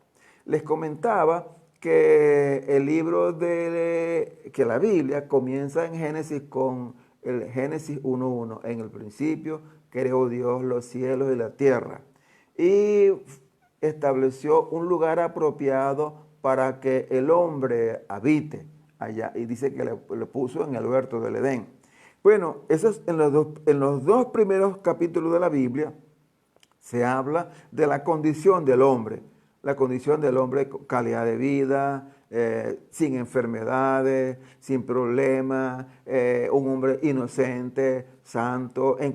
Les comentaba que el libro que la Biblia comienza en Génesis con el Génesis 1:1. En el principio creó Dios los cielos y la tierra y estableció un lugar apropiado para que el hombre habite allá. Y dice que le puso en el huerto del Edén. Bueno, eso es en los dos primeros capítulos de la Biblia se habla de la condición del hombre. La condición del hombre, calidad de vida, sin enfermedades, sin problemas, un hombre inocente, santo, en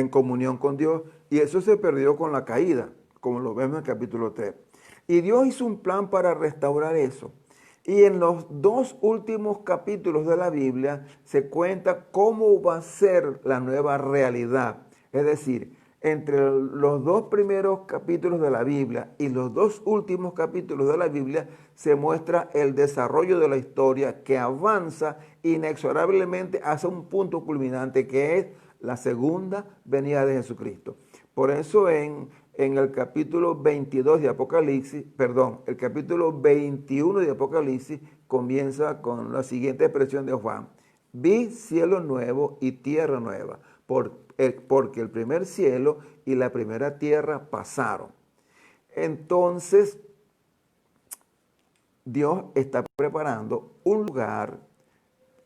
comunión con Dios. Y eso se perdió con la caída, como lo vemos en el capítulo 3. Y Dios hizo un plan para restaurar eso. Y en los 2 últimos capítulos de la Biblia se cuenta cómo va a ser la nueva realidad. Es decir, entre los 2 primeros capítulos de la Biblia y los 2 últimos capítulos de la Biblia se muestra el desarrollo de la historia que avanza inexorablemente hacia un punto culminante que es la segunda venida de Jesucristo. Por eso en el capítulo 22 de Apocalipsis, perdón, el capítulo 21 de Apocalipsis comienza con la siguiente expresión de Juan. Vi cielo nuevo y tierra nueva, porque el primer cielo y la primera tierra pasaron. Entonces, Dios está preparando un lugar,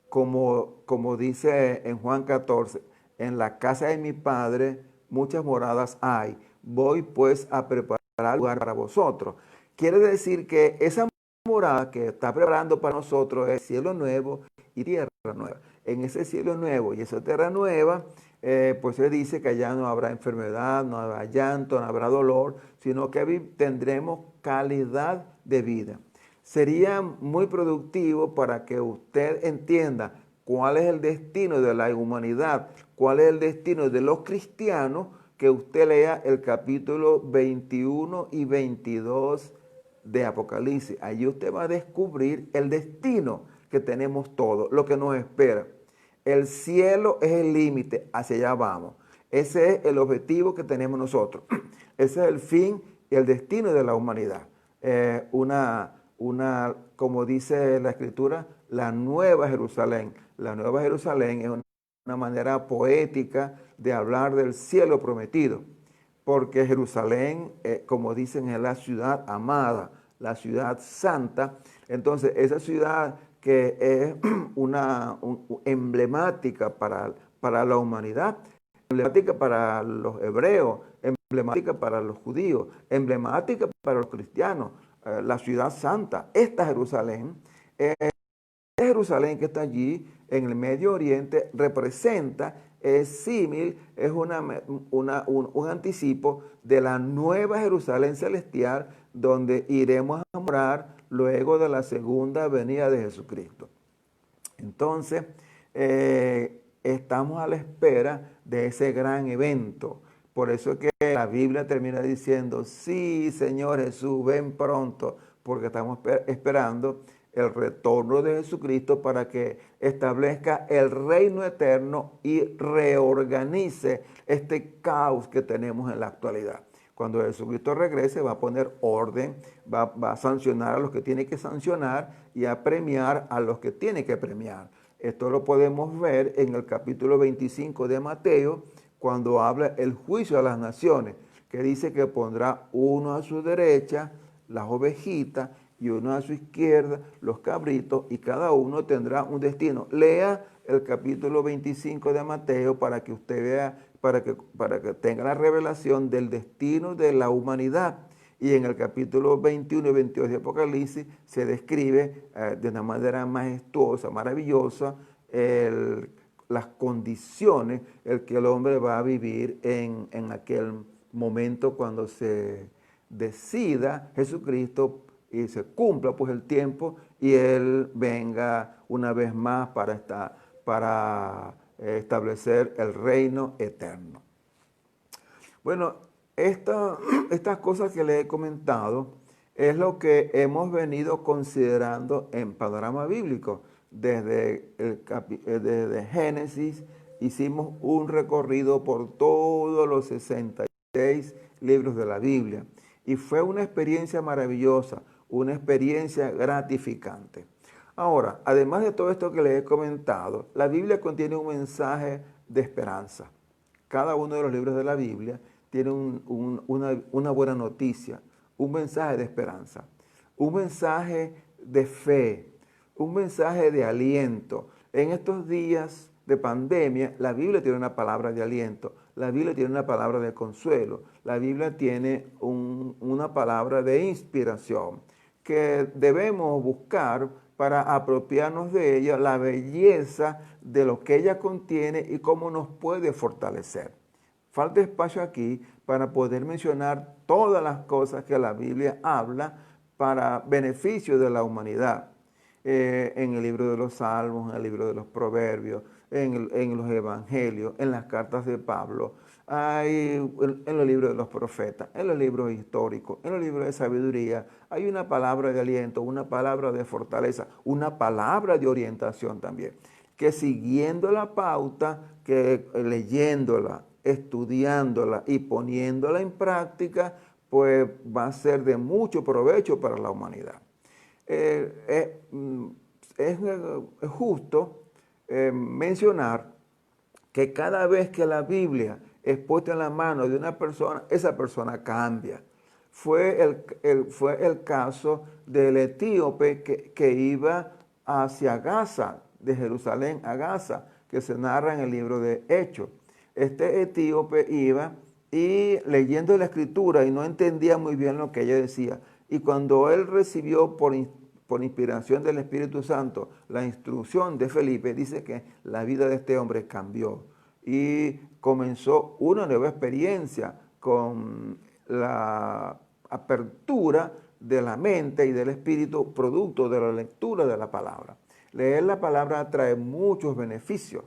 como dice en Juan 14, en la casa de mi Padre muchas moradas hay. Voy pues a preparar lugar para vosotros. Quiere decir que esa morada que está preparando para nosotros es cielo nuevo y tierra nueva. En ese cielo nuevo y esa tierra nueva, pues se dice que allá no habrá enfermedad, no habrá llanto, no habrá dolor, sino que tendremos calidad de vida. Sería muy productivo para que usted entienda cuál es el destino de la humanidad, cuál es el destino de los cristianos, que usted lea el capítulo 21 y 22 de Apocalipsis. Allí usted va a descubrir el destino que tenemos todos, lo que nos espera. El cielo es el límite, hacia allá vamos. Ese es el objetivo que tenemos nosotros. Ese es el fin y el destino de la humanidad. Como dice la Escritura, la Nueva Jerusalén. La Nueva Jerusalén es una manera poética de hablar del cielo prometido, porque Jerusalén, como dicen, es la ciudad amada, la ciudad santa. Entonces, esa ciudad que es emblemática para la humanidad, emblemática para los hebreos, emblemática para los judíos, emblemática para los cristianos, la ciudad santa. Esta Jerusalén, Jerusalén que está allí en el Medio Oriente, representa, es símil, es un anticipo de la nueva Jerusalén celestial, donde iremos a morar luego de la segunda venida de Jesucristo. Entonces, estamos a la espera de ese gran evento. Por eso es que la Biblia termina diciendo, sí, Señor Jesús, ven pronto, porque estamos esperando el retorno de Jesucristo para que establezca el reino eterno y reorganice este caos que tenemos en la actualidad. Cuando Jesucristo regrese, va a poner orden, va a sancionar a los que tiene que sancionar y a premiar a los que tiene que premiar. Esto lo podemos ver en el capítulo 25 de Mateo, cuando habla el juicio a las naciones, que dice que pondrá uno a su derecha, las ovejitas, y uno a su izquierda, los cabritos, y cada uno tendrá un destino. Lea el capítulo 25 de Mateo para que usted vea, para que tenga la revelación del destino de la humanidad. Y en el capítulo 21 y 22 de Apocalipsis se describe de una manera majestuosa, maravillosa, las condiciones en que el hombre va a vivir en aquel momento cuando se decida Jesucristo y se cumpla pues el tiempo y Él venga una vez más para establecer el reino eterno. Bueno, estas cosas que le he comentado es lo que hemos venido considerando en Panorama Bíblico. Desde Génesis hicimos un recorrido por todos los 66 libros de la Biblia y fue una experiencia maravillosa, una experiencia gratificante. Ahora, además de todo esto que les he comentado, la Biblia contiene un mensaje de esperanza. Cada uno de los libros de la Biblia tiene una buena noticia, un mensaje de esperanza, un mensaje de fe, un mensaje de aliento. En estos días de pandemia, la Biblia tiene una palabra de aliento, la Biblia tiene una palabra de consuelo, la Biblia tiene una palabra de inspiración que debemos buscar para apropiarnos de ella, la belleza de lo que ella contiene y cómo nos puede fortalecer. Falta espacio aquí para poder mencionar todas las cosas que la Biblia habla para beneficio de la humanidad. En el libro de los Salmos, en el libro de los Proverbios, en los Evangelios, en las cartas de Pablo, en los libros de los profetas, en los libros históricos, en los libros de sabiduría, hay una palabra de aliento, una palabra de fortaleza, una palabra de orientación también, que siguiendo la pauta que leyéndola, estudiándola y poniéndola en práctica, pues va a ser de mucho provecho para la humanidad. Es justo mencionar que cada vez que la Biblia es puesta en la mano de una persona, esa persona cambia. Fue el caso del etíope que iba hacia Gaza, de Jerusalén a Gaza, que se narra en el libro de Hechos. Este etíope iba y leyendo la escritura y no entendía muy bien lo que ella decía. Y cuando él recibió por inspiración del Espíritu Santo la instrucción de Felipe, dice que la vida de este hombre cambió y comenzó una nueva experiencia con la apertura de la mente y del espíritu producto de la lectura de la palabra. Leer la palabra trae muchos beneficios.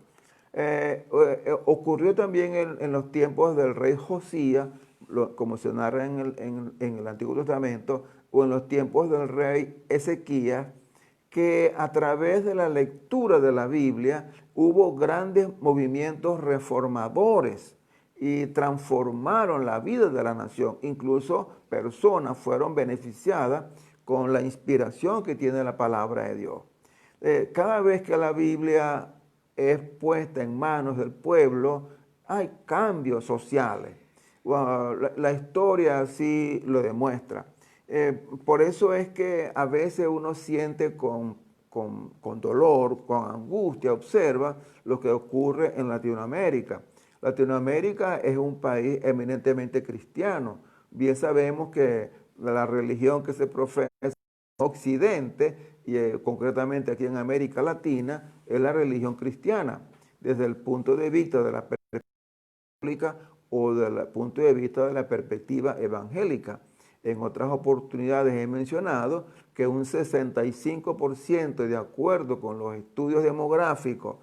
Ocurrió también en los tiempos del rey Josías, como se narra en el Antiguo Testamento, o en los tiempos del rey Ezequías, que a través de la lectura de la Biblia hubo grandes movimientos reformadores y transformaron la vida de la nación. Incluso personas fueron beneficiadas con la inspiración que tiene la palabra de Dios. Cada vez que la Biblia es puesta en manos del pueblo, hay cambios sociales. La historia así lo demuestra. Por eso es que a veces uno siente con dolor, con angustia, observa lo que ocurre en Latinoamérica. Latinoamérica es un país eminentemente cristiano. Bien sabemos que la religión que se profesa en Occidente, y concretamente aquí en América Latina, es la religión cristiana, desde el punto de vista de la perspectiva o desde el punto de vista de la perspectiva evangélica. En otras oportunidades he mencionado que un 65%, de acuerdo con los estudios demográficos,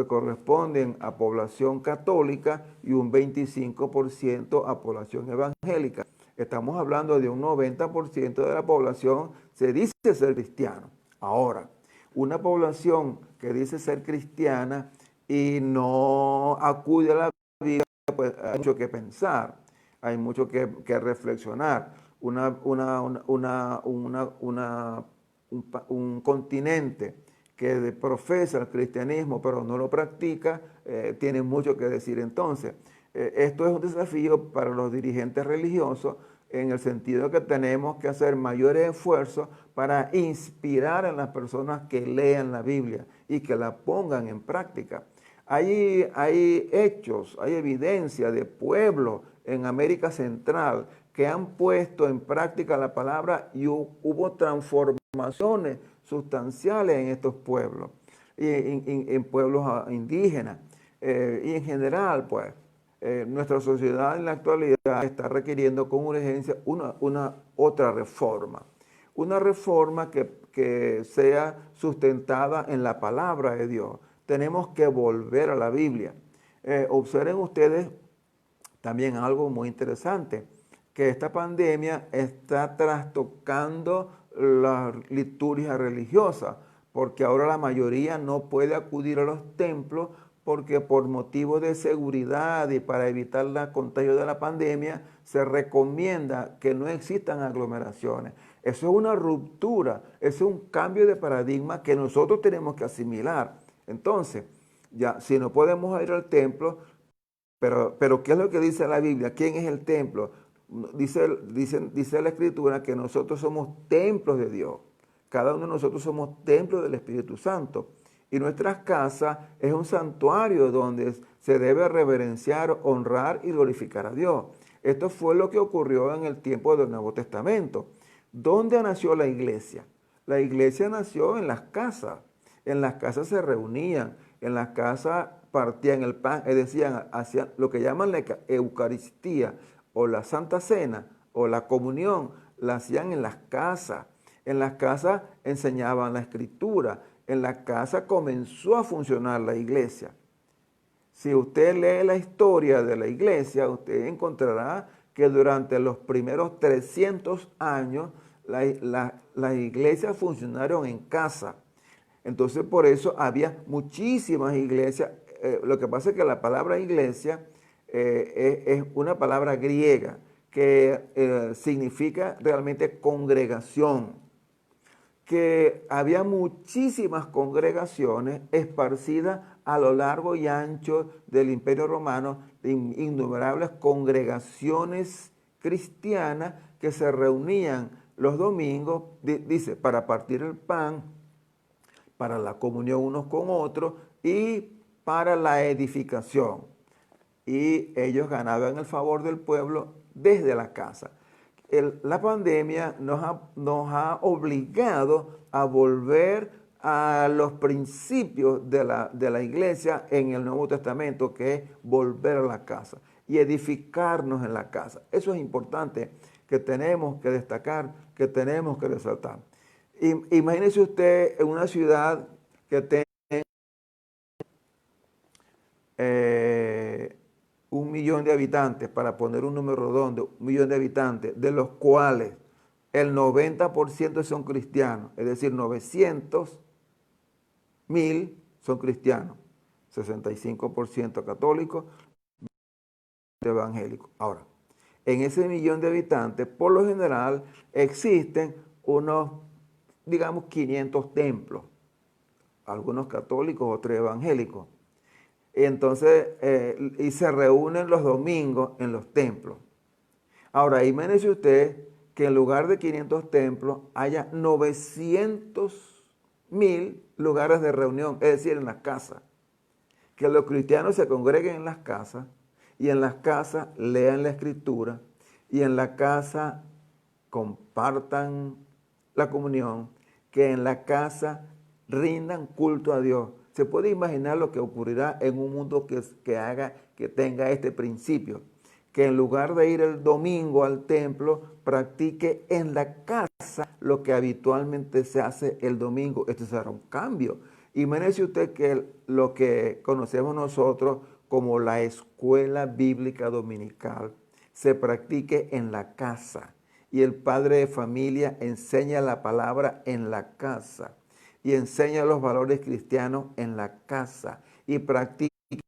corresponden a población católica y un 25% a población evangélica. Estamos hablando de un 90% de la población se dice ser cristiano. Ahora, una población que dice ser cristiana y no acude a la Biblia, pues hay mucho que pensar, hay mucho que reflexionar. Un continente que profesa el cristianismo pero no lo practica, tiene mucho que decir. Entonces, esto es un desafío para los dirigentes religiosos en el sentido que tenemos que hacer mayores esfuerzos para inspirar a las personas que lean la Biblia y que la pongan en práctica. Hay hechos, hay evidencia de pueblos en América Central que han puesto en práctica la palabra y hubo transformaciones sustanciales en estos pueblos, y en pueblos indígenas. Y en general, pues, nuestra sociedad en la actualidad está requiriendo con urgencia una otra reforma. Una reforma que sea sustentada en la palabra de Dios. Tenemos que volver a la Biblia. Observen ustedes también algo muy interesante, que esta pandemia está trastocando la liturgia religiosa, porque ahora la mayoría no puede acudir a los templos porque por motivos de seguridad y para evitar el contagio de la pandemia se recomienda que no existan aglomeraciones. Eso es una ruptura, eso es un cambio de paradigma que nosotros tenemos que asimilar. Entonces, ya si no podemos ir al templo, pero ¿qué es lo que dice la Biblia? ¿Quién es el templo? Dice la Escritura que nosotros somos templos de Dios. Cada uno de nosotros somos templos del Espíritu Santo. Y nuestra casa es un santuario donde se debe reverenciar, honrar y glorificar a Dios. Esto fue lo que ocurrió en el tiempo del Nuevo Testamento. ¿Dónde nació la iglesia? La iglesia nació en las casas. En las casas se reunían, en las casas partían el pan, es decir, hacían lo que llaman la Eucaristía o la Santa Cena o la comunión, la hacían en las casas. En las casas enseñaban la Escritura. En la casa comenzó a funcionar la iglesia. Si usted lee la historia de la iglesia, usted encontrará que durante los primeros 300 años las iglesias funcionaron en casa. Entonces por eso había muchísimas iglesias lo que pasa es que la palabra iglesia es una palabra griega que significa realmente congregación, que había muchísimas congregaciones esparcidas a lo largo y ancho del Imperio Romano, de innumerables congregaciones cristianas que se reunían los domingos, dice, para partir el pan, para la comunión unos con otros y para la edificación. Y ellos ganaban el favor del pueblo desde la casa. La pandemia nos ha obligado a volver a los principios de la iglesia en el Nuevo Testamento, que es volver a la casa y edificarnos en la casa. Eso es importante, que tenemos que destacar, que tenemos que resaltar. Imagínese usted en una ciudad que tenga 1 millón de habitantes, para poner un número redondo, 1 millón de habitantes, de los cuales el 90% son cristianos, es decir, 900.000 son cristianos, 65% católicos, evangélicos. Ahora, en ese 1 millón de habitantes, por lo general, existen unos, digamos, 500 templos, algunos católicos, otros evangélicos. Y entonces, y se reúnen los domingos en los templos. Ahora, imagínese usted que en lugar de 500 templos haya 900.000 lugares de reunión, es decir, en las casas. Que los cristianos se congreguen en las casas y en las casas lean la escritura y en la casa compartan la comunión, que en la casa rindan culto a Dios. Se puede imaginar lo que ocurrirá en un mundo que tenga este principio, que en lugar de ir el domingo al templo, practique en la casa lo que habitualmente se hace el domingo. Esto será un cambio. Imagínese usted que lo que conocemos nosotros como la escuela bíblica dominical se practique en la casa y el padre de familia enseña la palabra en la casa y enseña los valores cristianos en la casa y practica los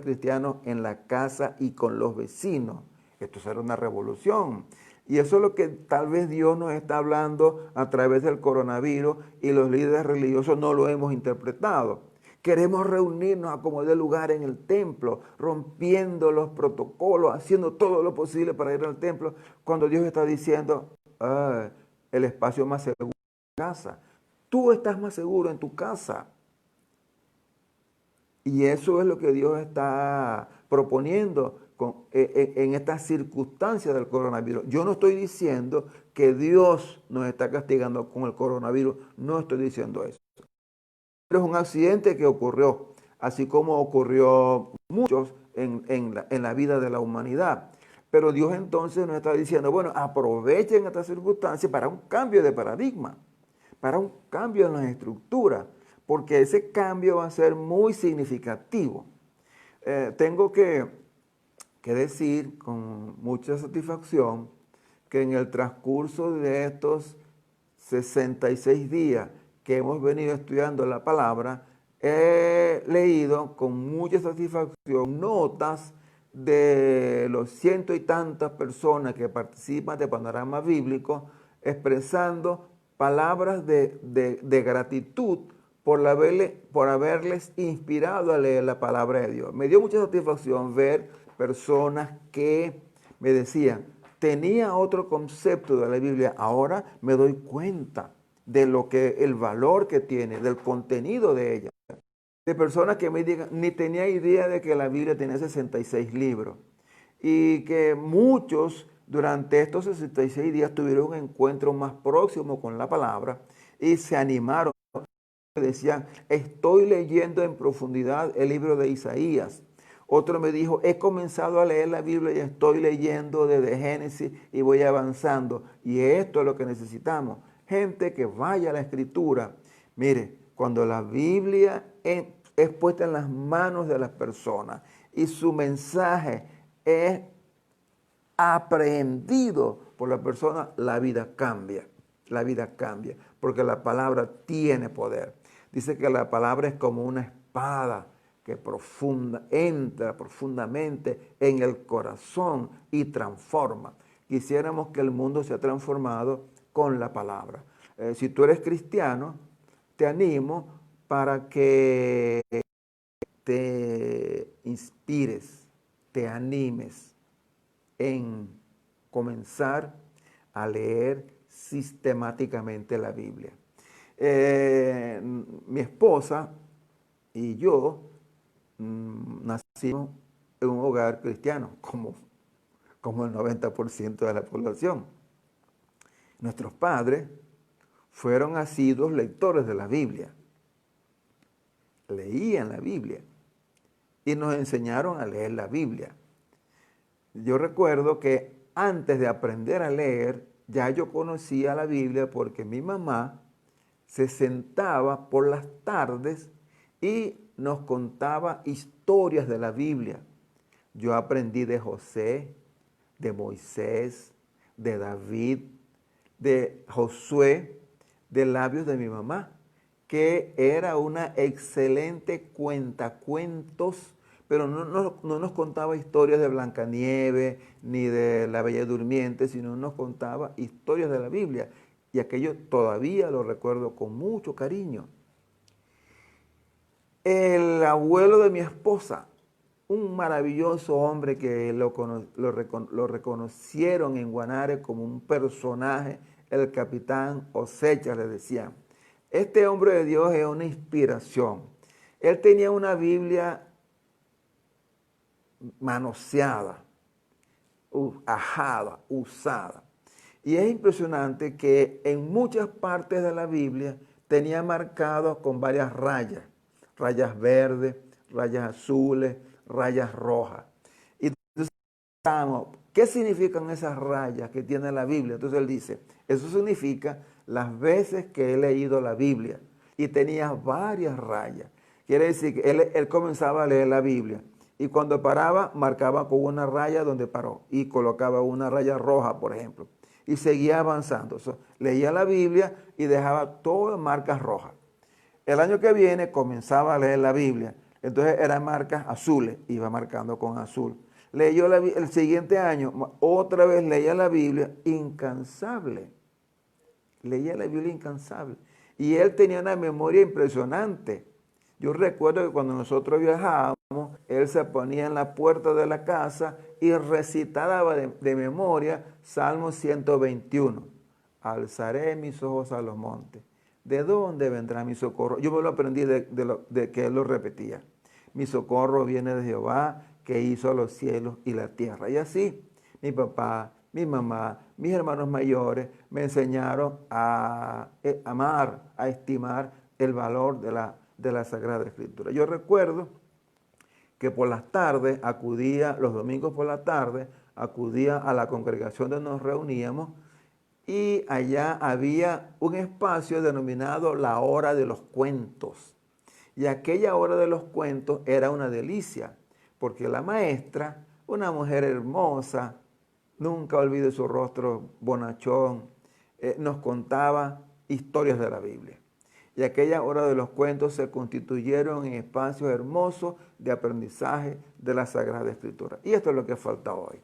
cristianos en la casa y con los vecinos. Esto será una revolución. Y eso es lo que tal vez Dios nos está hablando a través del coronavirus y los líderes religiosos no lo hemos interpretado. Queremos reunirnos a como dé lugar en el templo, rompiendo los protocolos, haciendo todo lo posible para ir al templo, cuando Dios está diciendo, el espacio más seguro es la casa. Tú estás más seguro en tu casa. Y eso es lo que Dios está proponiendo en estas circunstancias del coronavirus. Yo no estoy diciendo que Dios nos está castigando con el coronavirus. No estoy diciendo eso. Pero es un accidente que ocurrió, así como ocurrió muchos en la vida de la humanidad. Pero Dios entonces nos está diciendo, bueno, aprovechen estas circunstancias para un cambio de paradigma, para un cambio en las estructuras, porque ese cambio va a ser muy significativo. Tengo que decir con mucha satisfacción que en el transcurso de estos 66 días que hemos venido estudiando la palabra, he leído con mucha satisfacción notas de los ciento y tantas personas que participan de Panorama Bíblico expresando palabras de gratitud por haberles inspirado a leer la palabra de Dios. Me dio mucha satisfacción ver personas que me decían, tenía otro concepto de la Biblia, ahora me doy cuenta de el valor que tiene, del contenido de ella. De personas que me digan, ni tenía idea de que la Biblia tenía 66 libros. Y que muchos durante estos 66 días tuvieron un encuentro más próximo con la palabra y se animaron. Decían, estoy leyendo en profundidad el libro de Isaías. Otro me dijo, he comenzado a leer la Biblia y estoy leyendo desde Génesis y voy avanzando. Y esto es lo que necesitamos. Gente que vaya a la Escritura. Mire, cuando la Biblia es puesta en las manos de las personas y su mensaje es aprehendido por la persona, la vida cambia. La vida cambia, porque la palabra tiene poder. Dice que la palabra es como una espada que entra profundamente en el corazón y transforma. Quisiéramos que el mundo sea transformado con la palabra. Si tú eres cristiano, te animo para que te inspires, te animes en comenzar a leer sistemáticamente la Biblia. Mi esposa y yo nacimos en un hogar cristiano, como el 90% de la población. Nuestros padres fueron asiduos lectores de la Biblia, leían la Biblia y nos enseñaron a leer la Biblia. Yo recuerdo que antes de aprender a leer, ya yo conocía la Biblia porque mi mamá se sentaba por las tardes y nos contaba historias de la Biblia. Yo aprendí de José, de Moisés, de David, de Josué, de labios de mi mamá, que era una excelente cuentacuentos, pero no nos contaba historias de Blancanieves ni de la Bella Durmiente, sino nos contaba historias de la Biblia. Y aquello todavía lo recuerdo con mucho cariño. El abuelo de mi esposa, un maravilloso hombre que lo reconocieron en Guanare como un personaje, el capitán Osecha le decían. Este hombre de Dios es una inspiración. Él tenía una Biblia manoseada, ajada, usada. Y es impresionante que en muchas partes de la Biblia tenía marcado con varias rayas, rayas verdes, rayas azules, rayas rojas. Y entonces, ¿qué significan esas rayas que tiene la Biblia? Entonces él dice, eso significa las veces que he leído la Biblia y tenía varias rayas. Quiere decir que él comenzaba a leer la Biblia y cuando paraba marcaba con una raya donde paró y colocaba una raya roja, por ejemplo, y seguía avanzando. Leía la Biblia y dejaba todo en marcas rojas. El año que viene comenzaba a leer la Biblia, entonces eran marcas azules, iba marcando con azul. Leyó el siguiente año, otra vez leía la Biblia incansable. Leía la Biblia incansable. Y él tenía una memoria impresionante. Yo recuerdo que cuando nosotros viajábamos, él se ponía en la puerta de la casa y recitaba de memoria Salmo 121. Alzaré mis ojos a los montes. ¿De dónde vendrá mi socorro? Yo me lo aprendí de que él lo repetía. Mi socorro viene de Jehová, que hizo los cielos y la tierra. Y así, mi papá, mi mamá, mis hermanos mayores me enseñaron a amar, a estimar el valor de la Sagrada Escritura. Yo recuerdo que por las tardes los domingos por la tarde, acudía a la congregación donde nos reuníamos y allá había un espacio denominado la hora de los cuentos. Y aquella hora de los cuentos era una delicia, porque la maestra, una mujer hermosa, nunca olvide su rostro bonachón, nos contaba historias de la Biblia. Y aquella hora de los cuentos se constituyeron en espacios hermosos de aprendizaje de la Sagrada Escritura. Y esto es lo que falta hoy.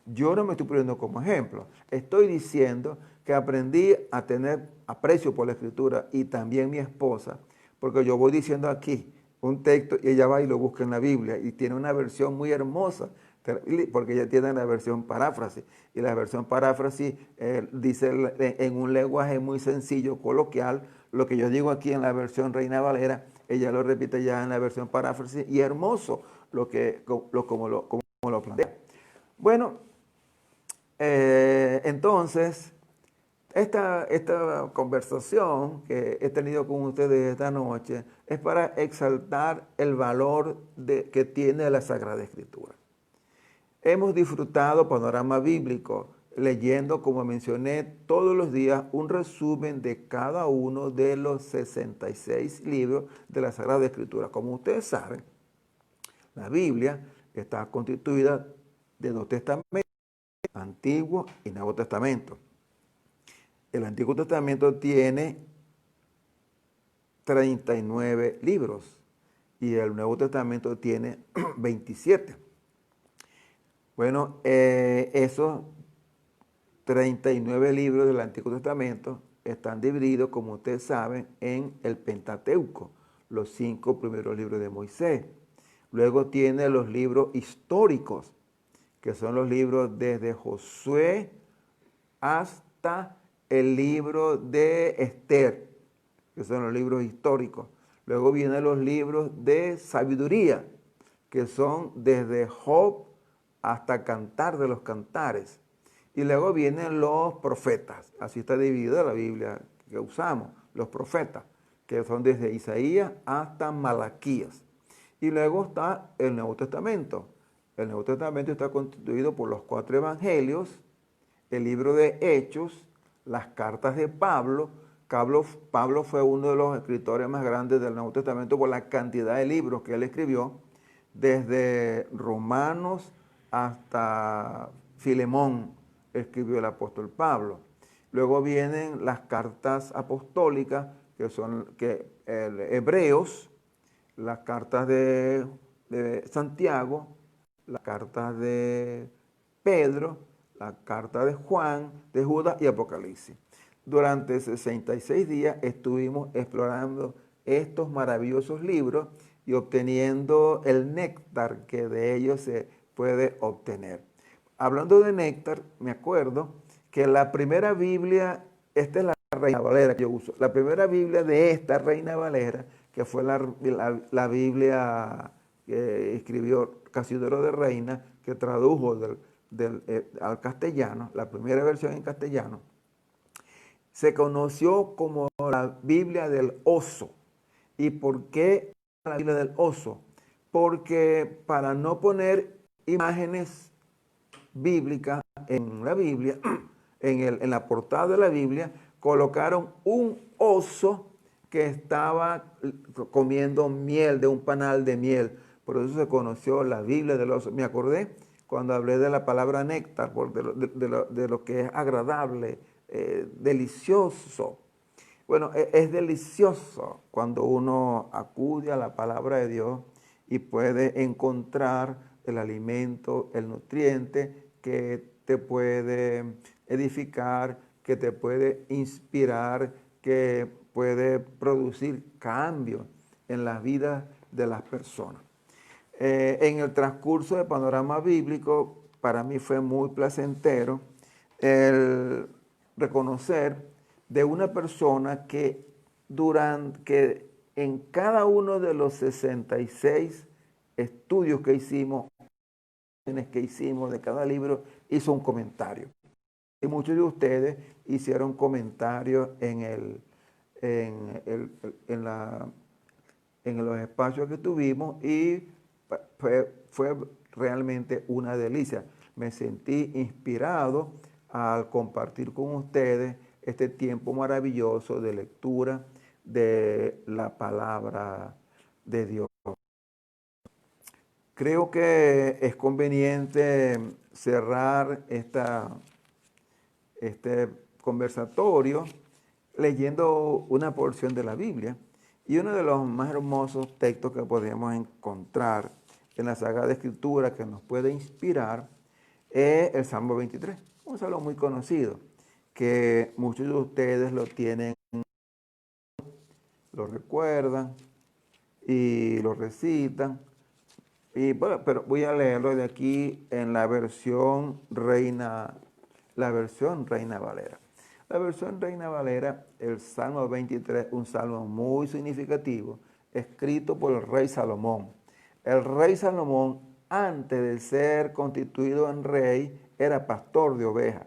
Yo no me estoy poniendo como ejemplo. Estoy diciendo que aprendí a tener aprecio por la Escritura y también mi esposa, porque yo voy diciendo aquí un texto y ella va y lo busca en la Biblia y tiene una versión muy hermosa, porque ella tiene la versión paráfrasis. Y la versión paráfrasis dice en un lenguaje muy sencillo, coloquial, lo que yo digo aquí en la versión Reina Valera, ella lo repite ya en la versión paráfrasis y hermoso como lo plantea. Bueno, entonces, esta conversación que he tenido con ustedes esta noche es para exaltar el valor que tiene la Sagrada Escritura. Hemos disfrutado Panorama Bíblico, leyendo, como mencioné, todos los días un resumen de cada uno de los 66 libros de la Sagrada Escritura. Como ustedes saben, la Biblia está constituida de 2 testamentos, Antiguo y Nuevo Testamento. El Antiguo Testamento tiene 39 libros y el Nuevo Testamento tiene 27. Bueno, esos 39 libros del Antiguo Testamento están divididos, como ustedes saben, en el Pentateuco, los 5 primeros libros de Moisés. Luego tiene los libros históricos, que son los libros desde Josué hasta el libro de Esther, que son los libros históricos. Luego vienen los libros de sabiduría, que son desde Job hasta Cantar de los Cantares. Y luego vienen los profetas. Así está dividida la Biblia que usamos, los profetas, que son desde Isaías hasta Malaquías. Y luego está el Nuevo Testamento. El Nuevo Testamento está constituido por los 4 evangelios, el libro de Hechos, las cartas de Pablo. Pablo fue uno de los escritores más grandes del Nuevo Testamento por la cantidad de libros que él escribió, desde Romanos hasta Filemón escribió el apóstol Pablo. Luego vienen las cartas apostólicas, que son Hebreos, las cartas de Santiago, las cartas de Pedro, la carta de Juan, de Judas y Apocalipsis. Durante 66 días estuvimos explorando estos maravillosos libros y obteniendo el néctar que de ellos se puede obtener. Hablando de néctar, me acuerdo que la primera Biblia, esta es la Reina Valera que yo uso, la primera Biblia de esta Reina Valera, que fue la Biblia que escribió Casidoro de Reina, que tradujo al castellano, la primera versión en castellano, se conoció como la Biblia del oso. ¿Y por qué la Biblia del oso? Porque para no poner imágenes bíblicas en la Biblia, en la portada de la Biblia, colocaron un oso que estaba comiendo miel, de un panal de miel. Por eso se conoció la Biblia del oso. Me acordé cuando hablé de la palabra néctar, de lo que es agradable, delicioso. Bueno, es delicioso cuando uno acude a la palabra de Dios y puede encontrar el alimento, el nutriente que te puede edificar, que te puede inspirar, que puede producir cambios en las vidas de las personas. En el transcurso del panorama bíblico, para mí fue muy placentero el reconocer de una persona que en cada uno de los 66 estudios que hicimos de cada libro, hizo un comentario. Y muchos de ustedes hicieron comentarios en los espacios que tuvimos y fue realmente una delicia. Me sentí inspirado al compartir con ustedes este tiempo maravilloso de lectura de la palabra de Dios. Creo que es conveniente cerrar este conversatorio leyendo una porción de la Biblia. Y uno de los más hermosos textos que podemos encontrar en la Sagrada Escritura que nos puede inspirar es el Salmo 23, un salmo muy conocido, que muchos de ustedes lo tienen, lo recuerdan y lo recitan. Bueno, pero voy a leerlo de aquí en la versión Reina Valera. La versión Reina Valera, el Salmo 23, un salmo muy significativo, escrito por el rey Salomón. El rey Salomón, antes de ser constituido en rey, era pastor de ovejas.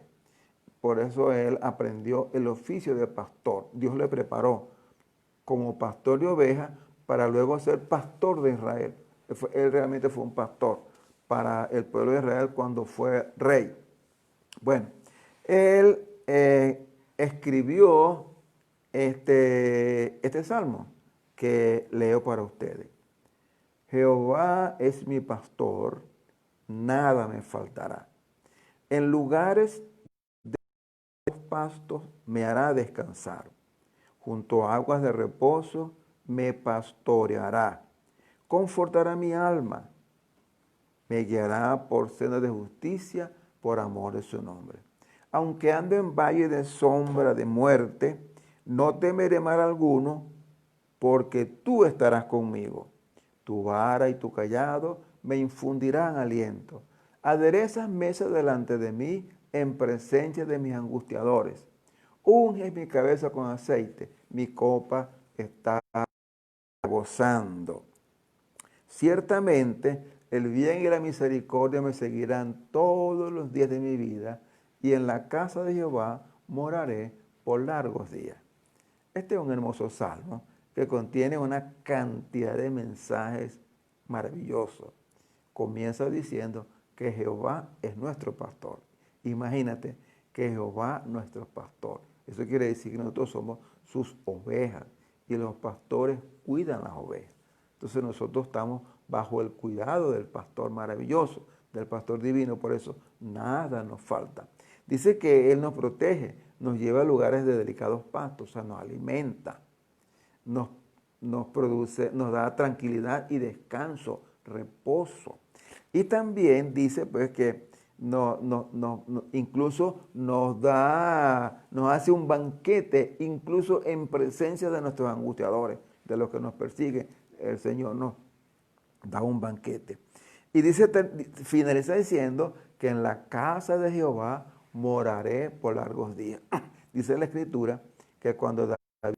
Por eso él aprendió el oficio de pastor. Dios le preparó como pastor de ovejas para luego ser pastor de Israel. Él realmente fue un pastor para el pueblo de Israel cuando fue rey. Bueno, él escribió este salmo que leo para ustedes. Jehová es mi pastor, nada me faltará. En lugares de pastos me hará descansar. Junto a aguas de reposo me pastoreará. confortará mi alma, me guiará por sendas de justicia, por amor de su nombre. Aunque ando en valle de sombra de muerte, no temeré mal alguno, porque tú estarás conmigo. Tu vara y tu cayado me infundirán aliento. Aderezas mesa delante de mí en presencia de mis angustiadores. Unges mi cabeza con aceite, mi copa está gozando. Ciertamente el bien y la misericordia me seguirán todos los días de mi vida, y en la casa de Jehová moraré por largos días. Este es un hermoso salmo que contiene una cantidad de mensajes maravillosos. Comienza diciendo que Jehová es nuestro pastor. Imagínate que Jehová es nuestro pastor. Eso quiere decir que nosotros somos sus ovejas y los pastores cuidan las ovejas. Entonces nosotros estamos bajo el cuidado del pastor maravilloso, del pastor divino, por eso nada nos falta. Dice que Él nos protege, nos lleva a lugares de delicados pastos, o sea, nos alimenta, nos produce, nos da tranquilidad y descanso, reposo. Y también dice pues que incluso nos hace un banquete, incluso en presencia de nuestros angustiadores, de los que nos persiguen. El Señor nos da un banquete. Y dice, finaliza diciendo que en la casa de Jehová moraré por largos días. Dice la Escritura que cuando David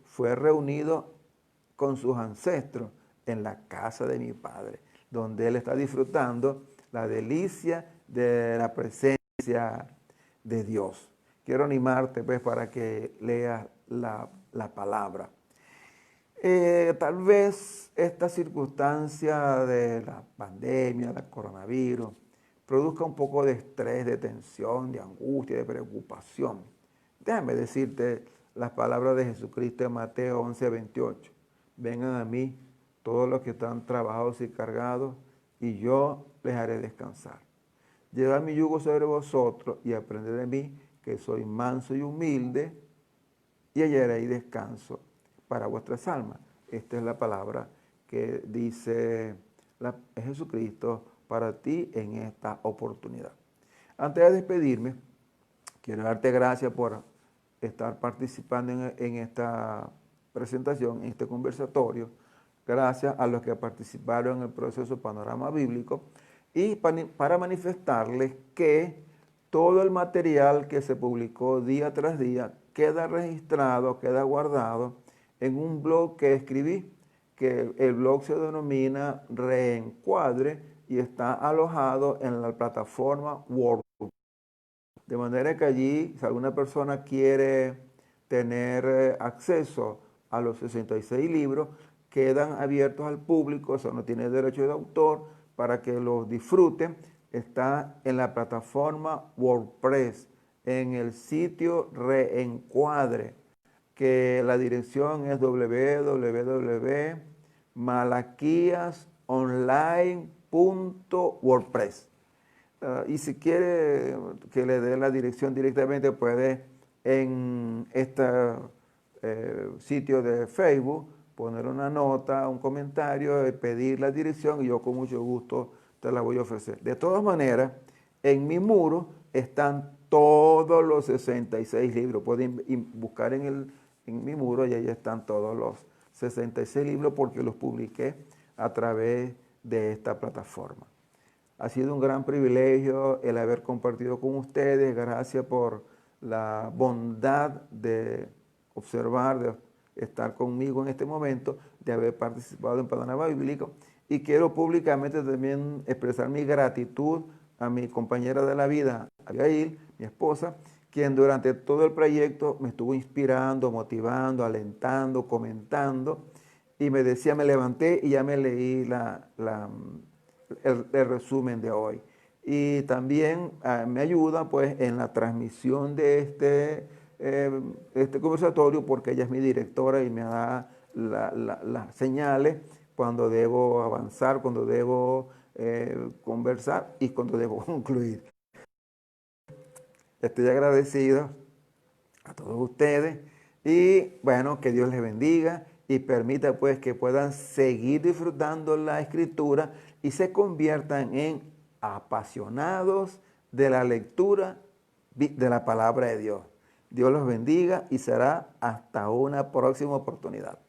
fue reunido con sus ancestros en la casa de mi padre, donde él está disfrutando la delicia de la presencia de Dios. Quiero animarte pues para que leas la palabra. Tal vez esta circunstancia de la pandemia, del coronavirus, produzca un poco de estrés, de tensión, de angustia, de preocupación. Déjame decirte las palabras de Jesucristo en Mateo 11:28. Vengan a mí todos los que están trabajados y cargados, y yo les haré descansar. Llevad mi yugo sobre vosotros y aprended de mí, que soy manso y humilde, y hallaréis descanso para vuestras almas. Esta es la palabra que dice Jesucristo para ti en esta oportunidad. Antes de despedirme, quiero darte gracias por estar participando en esta presentación, en este conversatorio. Gracias a los que participaron en el proceso Panorama Bíblico y para manifestarles que todo el material que se publicó día tras día queda registrado, queda guardado en un blog que escribí, que el blog se denomina Reencuadre y está alojado en la plataforma WordPress. De manera que allí, si alguna persona quiere tener acceso a los 66 libros, quedan abiertos al público, eso no tiene derecho de autor, para que los disfruten. Está en la plataforma WordPress, en el sitio Reencuadre, que la dirección es www.malaquiasonline.wordpress. Y si quiere que le dé la dirección directamente, puede en este sitio de Facebook poner una nota, un comentario, pedir la dirección y yo con mucho gusto te la voy a ofrecer. De todas maneras, en mi muro están todos los 66 libros. Pueden buscar en mi muro y ahí están todos los 66 libros porque los publiqué a través de esta plataforma. Ha sido un gran privilegio el haber compartido con ustedes. Gracias por la bondad de observar, de estar conmigo en este momento, de haber participado en Panorama Bíblico. Y quiero públicamente también expresar mi gratitud a mi compañera de la vida, Abigail, mi esposa, quien durante todo el proyecto me estuvo inspirando, motivando, alentando, comentando. Y me decía, me levanté y ya me leí el resumen de hoy. Y también me ayuda pues en la transmisión de este conversatorio porque ella es mi directora y me da las señales cuando debo avanzar, cuando debo conversar y cuando debo concluir. Estoy agradecido a todos ustedes y bueno, que Dios les bendiga y permita pues que puedan seguir disfrutando la escritura y se conviertan en apasionados de la lectura de la palabra de Dios. Dios los bendiga y será hasta una próxima oportunidad.